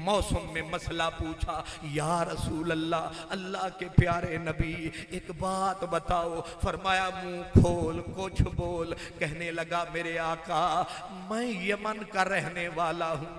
موسم میں مسئلہ پوچھا، یا رسول اللہ، اللہ کے پیارے نبی ایک بات بتاؤ۔ فرمایا منہ کھول کچھ بول۔ کہنے لگا میرے آقا میں یمن کا رہنے والا ہوں،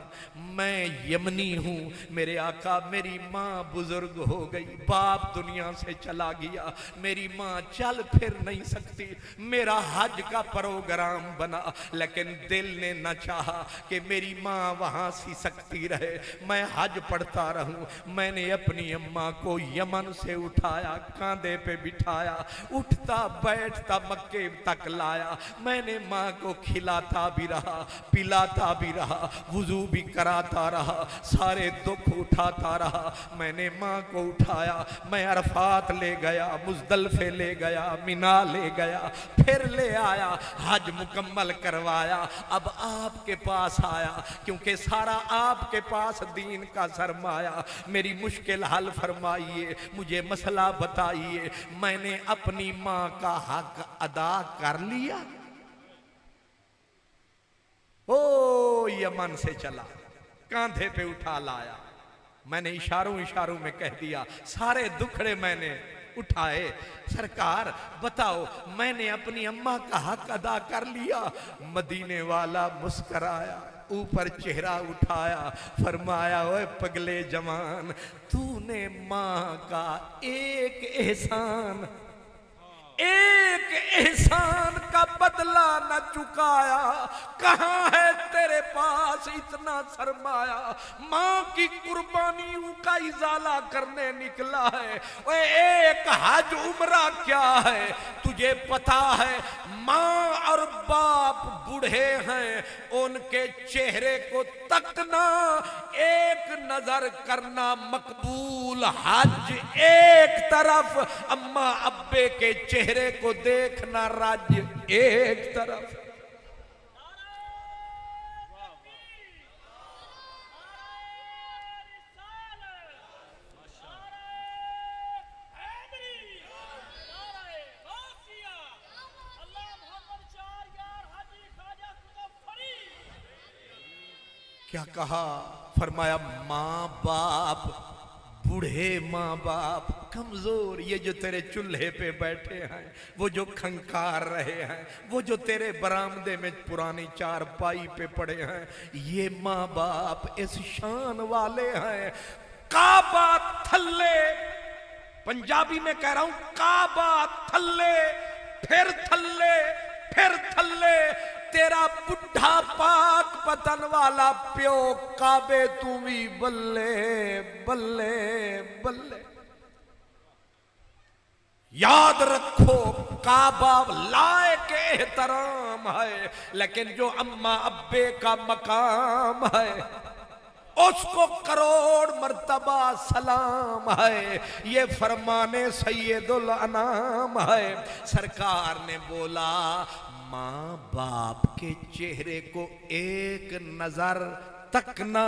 میں یمنی ہوں، میرے آقا میری ماں بزرگ ہو گئی، باپ دنیا سے چلا گیا، میری ماں چل پھر نہیں سکتی، میرا حج کا پروگرام بنا، لیکن دل نے نہ چاہا کہ میری ماں وہاں سی سکتی رہے، میں حج پڑھتا رہوں۔ میں نے اپنی اماں کو یمن سے اٹھایا، کاندھے پہ بٹھایا، اٹھتا بیٹھتا مکے تک لایا، میں نے ماں کو کھلاتا بھی رہا، پلاتا بھی رہا، وضو بھی کراتا رہا، سارے دکھ اٹھاتا رہا۔ میں نے ماں کو اٹھایا، میں عرفات لے گیا، مزدلفے لے گیا، مینا لے گیا، پھر لے آیا، حج مکمل کروایا۔ اب آپ کے پاس آیا، کیونکہ سارا آپ کے پاس دین کا سرمایہ۔ میری مشکل حل فرمائیے، مجھے مسئلہ بتائیے، میں نے اپنی ماں کا حق ادا کر لیا؟ او یمن سے چلا، کاندھے پہ اٹھا لایا، میں نے اشاروں میں کہہ دیا، سارے دکھڑے میں نے اٹھائے۔ سرکار بتاؤ میں نے اپنی اماں کا حق ادا کر لیا؟ مدینے والا مسکرایا، اوپر چہرہ اٹھایا، فرمایا اوے پگلے جوان، تو نے ماں کا ایک احسان کا بدلہ نہ چکایا، کہاں ہے تیرے پاس اتنا سرمایہ؟ ماں کی قربانیوں کا ازالہ کرنے نکلا ہے، اوے ایک حج عمرہ کیا ہے؟ تجھے پتا ہے ماں اور باپ بوڑھے ہیں، ان کے چہرے کو تکنا ایک نظر کرنا مقبول، حج ایک طرف، اماں ابے کے چہرے کو دیکھنا رج ایک طرف۔ کیا کہا؟ فرمایا ماں باپ بوڑھے، ماں باپ کمزور، یہ جو تیرے چولہے پہ بیٹھے ہیں، وہ جو کھنکار رہے ہیں، وہ جو تیرے برآمدے میں پرانی چارپائی پہ پڑے ہیں، یہ ماں باپ اس شان والے ہیں۔ کعبہ تھلے، پنجابی میں کہہ رہا ہوں، کعبہ تھلے، پھر تھلے، پھر تھلے، تیرا بڈھا پاک پتن والا پیو کعبے تو بھی بلے بلے بلے۔ یاد رکھو کعبہ لائق احترام ہے، لیکن جو اماں ابے کا مقام ہے اس کو کروڑ مرتبہ سلام ہے، یہ فرمان سید الانام ہے۔ سرکار نے بولا ماں باپ کے چہرے کو ایک نظر تکنا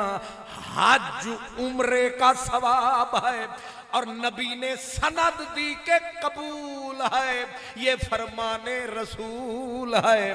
حج عمرے کا ثواب ہے، اور نبی نے سند دی کہ قبول ہے، یہ فرمان رسول ہے۔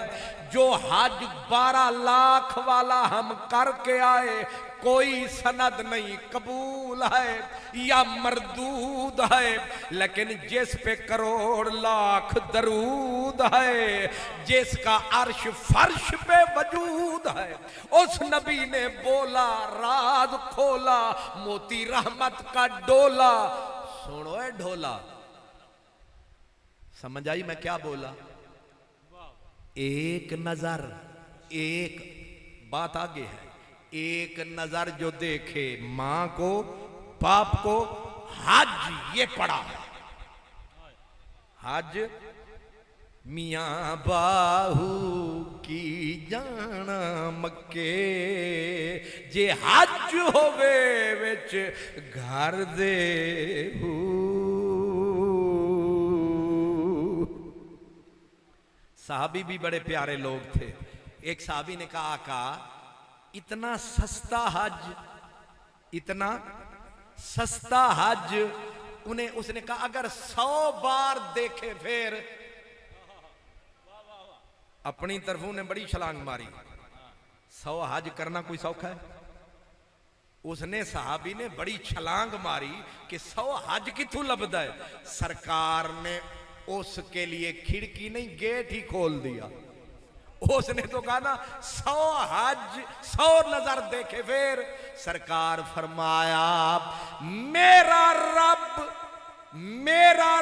جو حج 12 لاکھ والا ہم کر کے آئے، کوئی سند نہیں، قبول ہے یا مردود ہے، لیکن جس پہ کروڑ لاکھ درود ہے، جس کا عرش فرش پہ وجود ہے، اس نبی نے بولا، راز کھولا، موتی رحمت کا ڈولا۔ سنو اے ڈھولا، سمجھ آئی میں کیا بولا؟ ایک نظر، ایک بات آگے ہے، ایک نظر جو دیکھے ماں کو باپ کو حج یہ پڑا ہے. حج میاں باہو کی جانا مکے جے حج ہووے وچ گھر دے ہو. صحابی بھی بڑے پیارے لوگ تھے. ایک صحابی نے کہا آقا اتنا سستا حج اتنا سستا حج اس نے کہا اگر 100 بار دیکھے پھر. اپنی طرفوں نے بڑی چھلانگ ماری. 100 حج کرنا کوئی سوکھا ہے؟ اس نے صحابی نے بڑی چھلانگ ماری کہ 100 حج کتوں لبدا ہے. سرکار نے اس کے لیے کھڑکی نہیں گیٹ ہی کھول دیا. اس نے تو کہا نا 100 حج 100 نظر دیکھے پھر. سرکار فرمایا میرا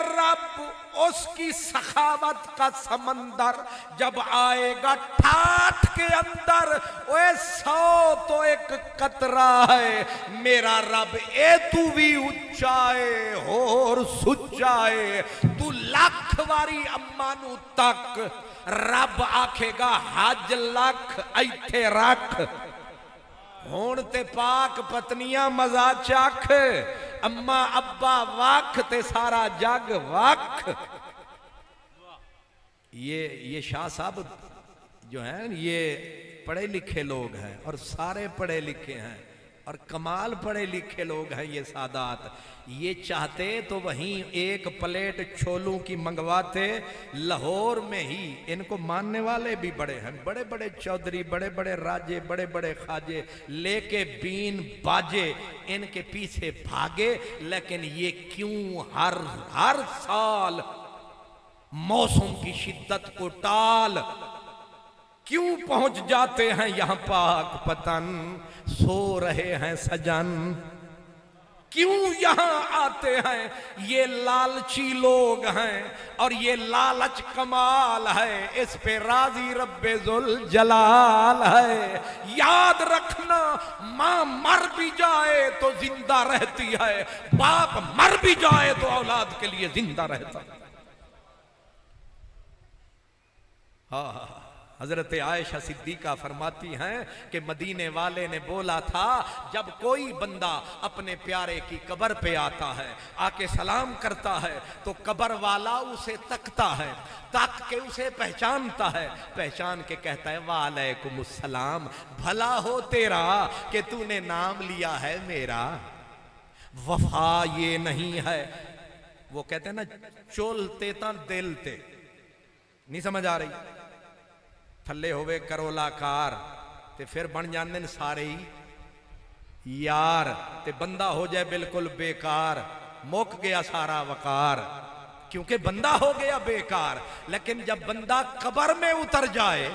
رب اس کی سخاوت کا سمندر جب آئے گا ٹھاٹھ کے اندر 100 تو ایک قطرہ ہے. میرا رب اے تو بھی اچائے اور سچائے تو لاکھ واری امانو تک رب آکھے گا حج لکھ ایتھے رکھ. ہون تے پاک پتنیاں مزا چکھ اما ابا وکھ تے سارا جگ وکھ. یہ شاہ صاحب جو ہیں یہ پڑھے لکھے لوگ ہیں اور سارے پڑھے لکھے ہیں اور کمال پڑھے لکھے لوگ ہیں. یہ سادات یہ چاہتے تو وہیں ایک پلیٹ چھولوں کی منگواتے. لاہور میں ہی ان کو ماننے والے بھی بڑے ہیں, بڑے بڑے چودھری, بڑے بڑے راجے, بڑے بڑے خواجے لے کے بین باجے ان کے پیچھے بھاگے. لیکن یہ کیوں ہر سال موسم کی شدت کو ٹال کیوں پہنچ جاتے ہیں یہاں پاک پتن سو رہے ہیں سجن. کیوں یہاں آتے ہیں؟ یہ لالچی لوگ ہیں اور یہ لالچ کمال ہے. اس پہ راضی رب ذوالجلال ہے. یاد رکھنا ماں مر بھی جائے تو زندہ رہتی ہے, باپ مر بھی جائے تو اولاد کے لیے زندہ رہتا ہے. ہاں حضرت عائشہ صدیقہ فرماتی ہیں کہ مدینے والے نے بولا تھا جب کوئی بندہ اپنے پیارے کی قبر پہ آتا ہے آ کے سلام کرتا ہے تو قبر والا اسے تکتا ہے, تک کے اسے پہچانتا ہے, پہچان کے کہتا ہے وعلیکم السلام, بھلا ہو تیرا کہ تو نے نام لیا ہے میرا. وفا یہ نہیں ہے, وہ کہتے ہیں نا چولتے تاں دلتے. نہیں سمجھ آ رہی؟ تھلے ہوئے کرولا کار تے پھر بن جاندے ہیں سارے ہی یار تے بندہ ہو جائے بالکل بیکار, موک گیا سارا وقار کیونکہ بندہ ہو گیا بیکار. لیکن جب بندہ قبر میں اتر جائے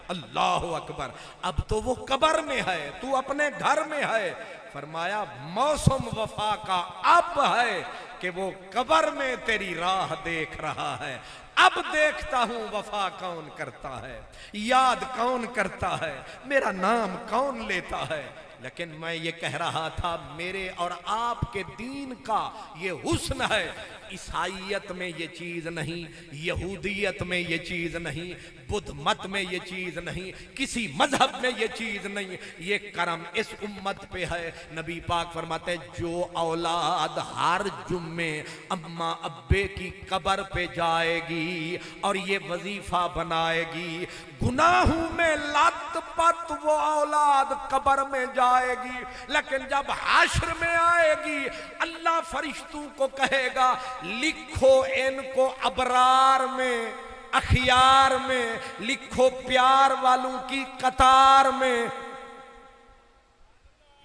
اللہ اکبر, اب تو وہ قبر میں ہے, تو اپنے گھر میں ہے. فرمایا موسم وفا کا اب ہے کہ وہ قبر میں تیری راہ دیکھ رہا ہے. اب دیکھتا ہوں وفا کون کرتا ہے, یاد کون کرتا ہے, میرا نام کون لیتا ہے. لیکن میں یہ کہہ رہا تھا میرے اور آپ کے دین کا یہ حسن ہے. عیسائیت میں یہ چیز نہیں, یہودیت میں یہ چیز نہیں, بدھ مت میں یہ چیز نہیں, کسی مذہب میں یہ چیز نہیں. یہ کرم اس امت پہ ہے. نبی پاک فرماتے جو اولاد ہر جمعے اماں ابے کی قبر پہ جائے گی اور یہ وظیفہ بنائے گی, گناہوں میں لت پت وہ اولاد قبر میں جائے گی. لیکن جب حشر میں آئے گی اللہ فرشتوں کو کہے گا لکھو ان کو ابرار میں, اخیار میں, لکھو پیار والوں کی قطار میں.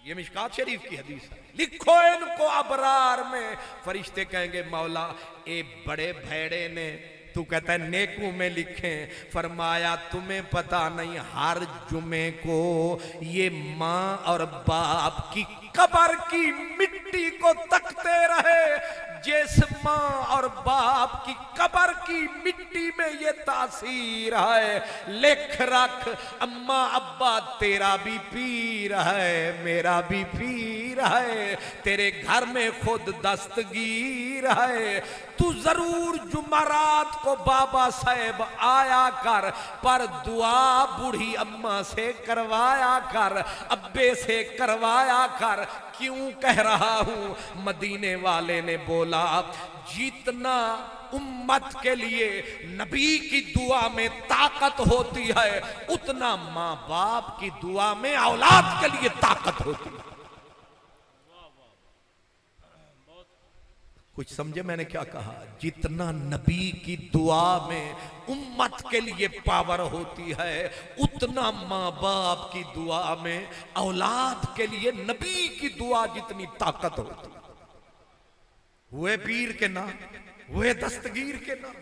یہ مشکات شریف کی حدیث ہے. لکھو ان کو ابرار میں. فرشتے کہیں گے مولا اے بڑے بھیڑے نے, تو کہتا ہے نیکوں میں لکھیں. فرمایا تمہیں پتہ نہیں ہر جمعے کو یہ ماں اور باپ کی قبر کی مٹی کو تکتے رہے, جس ماں اور باپ کی قبر کی مٹی میں یہ تاثیر ہے، لکھ رکھ اماں ابا تیرا بھی پیر ہے میرا بھی پیر ہے، تیرے گھر میں خود دستگیر ہے، تو ضرور جمعرات کو بابا صاحب آیا کر، پر دعا بوڑھی اماں سے کروایا کر، ابے سے کروایا کر۔ کیوں کہہ رہا ہوں؟ مدینے والے نے بولا جتنا امت کے لیے نبی کی دعا میں طاقت ہوتی ہے، اتنا ماں باپ کی دعا میں اولاد کے لیے طاقت ہوتی ہے۔ کچھ سمجھے میں نے کیا کہا؟ جتنا نبی کی دعا میں امت کے لیے پاور ہوتی ہے، اتنا ماں باپ کی دعا میں اولاد کے لیے نبی کی دعا جتنی طاقت ہوتی ہے۔ ہوئے پیر کے نام، ہوئے دستگیر کے نام،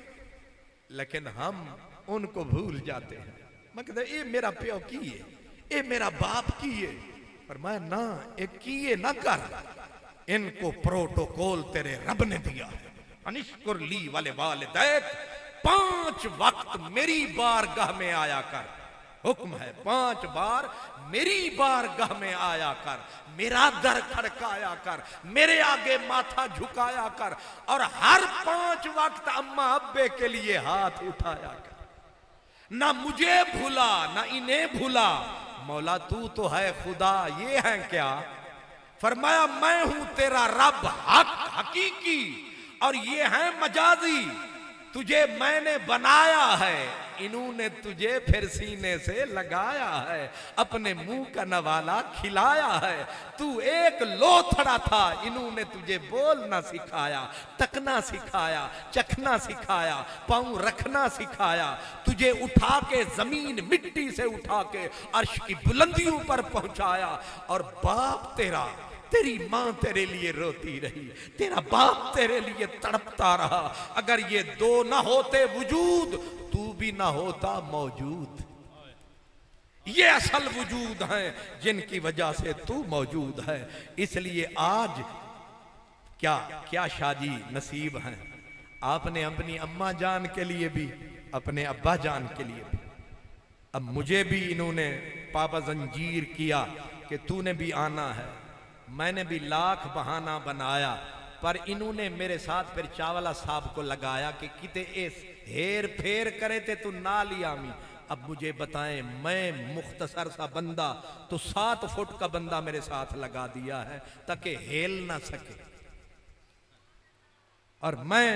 لیکن ہم ان کو بھول جاتے ہیں۔ میں کہتا اے میرا پیو کیے، اے میرا باپ کیے، فرمایا نا ایک کیے نہ کر، ان کو پروٹوکول تیرے رب نے دیا ہے۔ انشکر لی والے والدیک، 5 وقت میری بارگاہ میں آیا کر، حکم ہے 5 بار میری بارگاہ میں آیا کر، میرا در کھڑکایا کر، میرے آگے ماتھا جھکایا کر، اور ہر 5 وقت اماں ابے کے لیے ہاتھ اٹھایا کر۔ نہ مجھے بھولا نہ انہیں بھولا، مولا تو ہے خدا، یہ ہے کیا؟ فرمایا میں ہوں تیرا رب حق حقیقی، اور یہ ہے مجازی، تجھے میں نے بنایا ہے، انہوں نے تجھے پھر سینے سے لگایا ہے، اپنے منہ کا نوالا کھلایا ہے، تو ایک لوتھڑا تھا، انہوں نے تجھے بولنا سکھایا، تکنا سکھایا، چکھنا سکھایا، پاؤں رکھنا سکھایا، تجھے اٹھا کے زمین مٹی سے اٹھا کے عرش کی بلندیوں پر پہنچایا، اور باپ تیرا، تیری ماں تیرے لیے روتی رہی، تیرا باپ تیرے لیے تڑپتا رہا، اگر یہ 2 نہ ہوتے وجود تو بھی نہ ہوتا موجود۔ یہ اصل وجود ہیں جن کی وجہ سے تو موجود ہے۔ اس لیے آج کیا شاہ جی نصیب ہیں، آپ نے اپنی اماں جان کے لیے بھی، اپنے ابا جان کے لیے بھی، اب مجھے بھی انہوں نے پابا زنجیر کیا کہ تو نے بھی آنا ہے، میں نے بھی لاکھ بہانہ بنایا، پر انہوں نے میرے ساتھ پھر چاولہ صاحب کو لگایا کہ کتے اس ہیر پھیر کرے تھے تو نہ لیا می۔ اب مجھے بتائیں، میں مختصر سا بندہ تو 7 فٹ کا بندہ میرے ساتھ لگا دیا ہے تاکہ ہیل نہ سکے، اور میں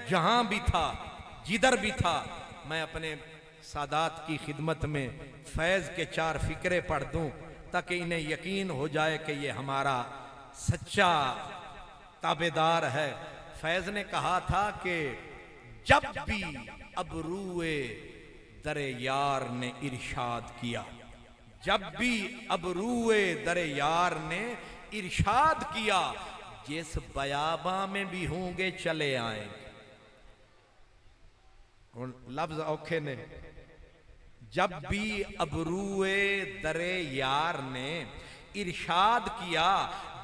جہاں بھی تھا جدھر بھی تھا میں اپنے سادات کی خدمت میں فیض کے 4 فقرے پڑھ دوں تاکہ انہیں یقین ہو جائے کہ یہ ہمارا سچا تابعدار ہے۔ فیض نے کہا تھا کہ جب بھی ابروئے در یار نے ارشاد کیا، جب بھی ابروئے در یار نے ارشاد کیا، جس بیاباں میں بھی ہوں گے چلے آئیں گے۔ لفظ اوکھے نے، جب بھی ابروئے در یار نے ارشاد کیا،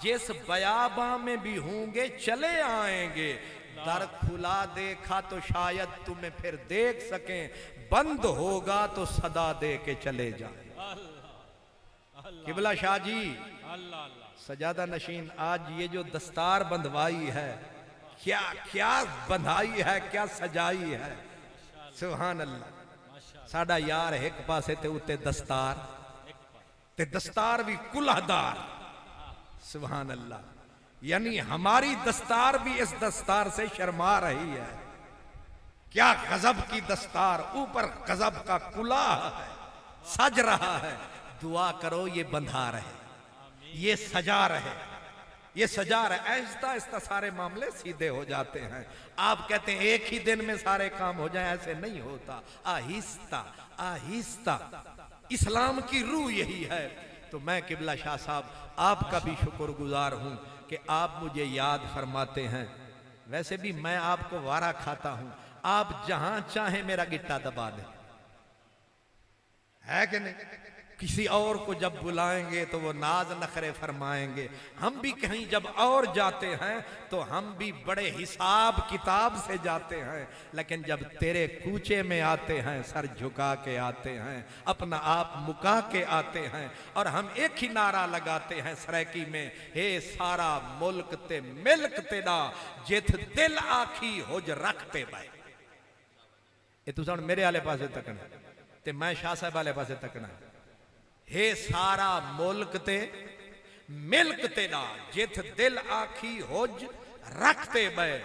جس بیاباں میں بھی ہوں گے چلے آئیں گے، در کھلا دیکھا تو شاید تمہیں پھر دیکھ سکیں، بند ہوگا تو صدا دے کے چلے جائیں۔ قبلہ شاہ جی سجادہ نشین، آج یہ جو دستار بندھوائی ہے، کیا بندھائی ہے، کیا سجائی ہے، سبحان اللہ۔ ساڑھا یار ایک پاسے تے اتے دستار، تے دستار بھی کلہ دار، سبحان اللہ۔ یعنی ہماری دستار بھی اس دستار سے شرما رہی ہے، کیا غضب کی دستار، اوپر غضب کا کلہ ہے، سج رہا ہے۔ دعا کرو یہ بندھا رہے، یہ سجا رہے، یہ سجا رہے، آہستہ آہستہ سارے معاملے سیدھے ہو جاتے ہیں۔ آپ کہتے ہیں ایک ہی دن میں سارے کام ہو جائیں، ایسے نہیں ہوتا، آہستہ آہستہ۔ اسلام کی روح یہی ہے۔ تو میں قبلہ شاہ صاحب آپ کا بھی شکر گزار ہوں کہ آپ مجھے یاد فرماتے ہیں، ویسے بھی میں آپ کو وارہ کھاتا ہوں، آپ جہاں چاہیں میرا گٹا دبا دیں، ہے کہ نہیں؟ کسی اور کو جب بلائیں گے تو وہ ناز نخرے فرمائیں گے. ہم بھی کہیں جب اور جاتے ہیں تو ہم بھی بڑے حساب کتاب سے جاتے ہیں, لیکن جب تیرے کوچے میں آتے ہیں سر جھکا کے آتے ہیں, اپنا آپ مکا کے آتے ہیں, اور ہم ایک ہی نعرہ لگاتے ہیں سریکی میں, ہے سارا ملک تے ملک تیرا جت دل آکھی ہوج رکھتے بھائی. یہ تو سن میرے آلے پاسے تکنا تے میں شاہ صاحب آلے پاسے تکنا. ہے سارا ملک تے ملک تیرا جت دل آکھی ہوج رکھتے بے.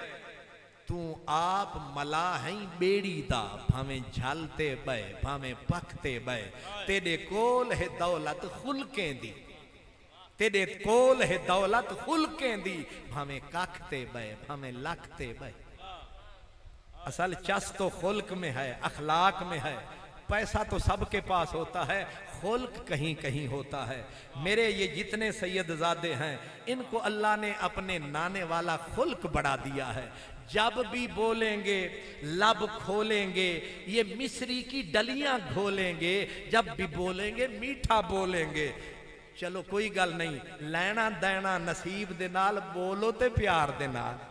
تو آپ ملا ہیں بیڑی دا بھامیں جھالتے بے بھامیں پکتے بے. تیرے کول ہے دولت خلقیں دی, تیرے کول ہے دولت خلقیں دی, بھامیں کاکھتے بے بھامیں لکھتے بے. اصل چس تو خلق میں ہے, اخلاق میں ہے. پیسہ تو سب کے پاس ہوتا ہے, خلق کہیں کہیں ہوتا ہے. میرے یہ جتنے سید زادے ہیں ان کو اللہ نے اپنے نانے والا خلق بڑھا دیا ہے. جب بھی بولیں گے لب کھولیں گے یہ مصری کی ڈلیاں گھولیں گے, جب بھی بولیں گے میٹھا بولیں گے. چلو کوئی گل نہیں, لینا دینا نصیب دے نال, بولو تے پیار دے نال.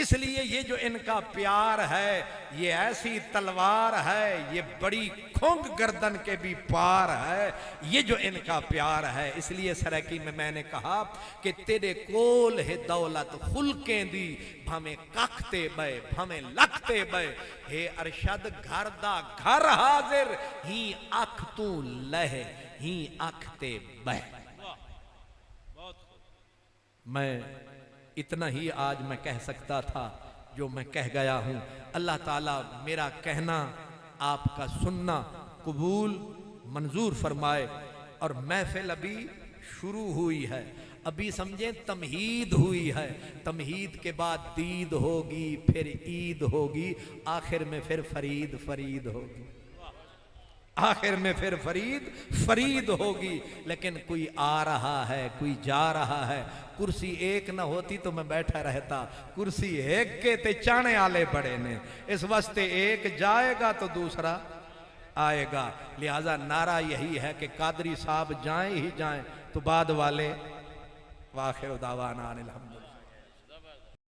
اس لیے یہ جو ان کا پیار ہے یہ ایسی تلوار ہے, یہ بڑی کھنگ گردن کے بھی پار ہے, یہ جو ان کا پیار ہے. اس لیے سریکی میں نے کہا کہ تیرے کول ہے دولت خلقیں دی, بھامیں کاکھتے بے بھامیں لکھتے بے. ہے ارشد گھر دا گھر حاضر, ہی اکھ تو لہ ہی اکھتے بے. میں اتنا ہی آج میں کہہ سکتا تھا جو میں کہہ گیا ہوں. اللہ تعالیٰ میرا کہنا آپ کا سننا قبول منظور فرمائے. اور محفل ابھی شروع ہوئی ہے, ابھی سمجھیں تمہید ہوئی ہے, تمہید کے بعد دید ہوگی, پھر عید ہوگی, آخر میں پھر فرید فرید ہوگی, آخر میں پھر فرید فرید ہوگی. لیکن کوئی آ رہا ہے کوئی جا رہا ہے. کرسی ایک نہ ہوتی تو میں بیٹھا رہتا, کرسی ایک کے تے چانے آلے بڑے نے, اس واسطے ایک جائے گا تو دوسرا آئے گا. لہذا نعرہ یہی ہے کہ قادری صاحب جائیں ہی جائیں تو بعد والے. واخر دعوانا الحمدللہ.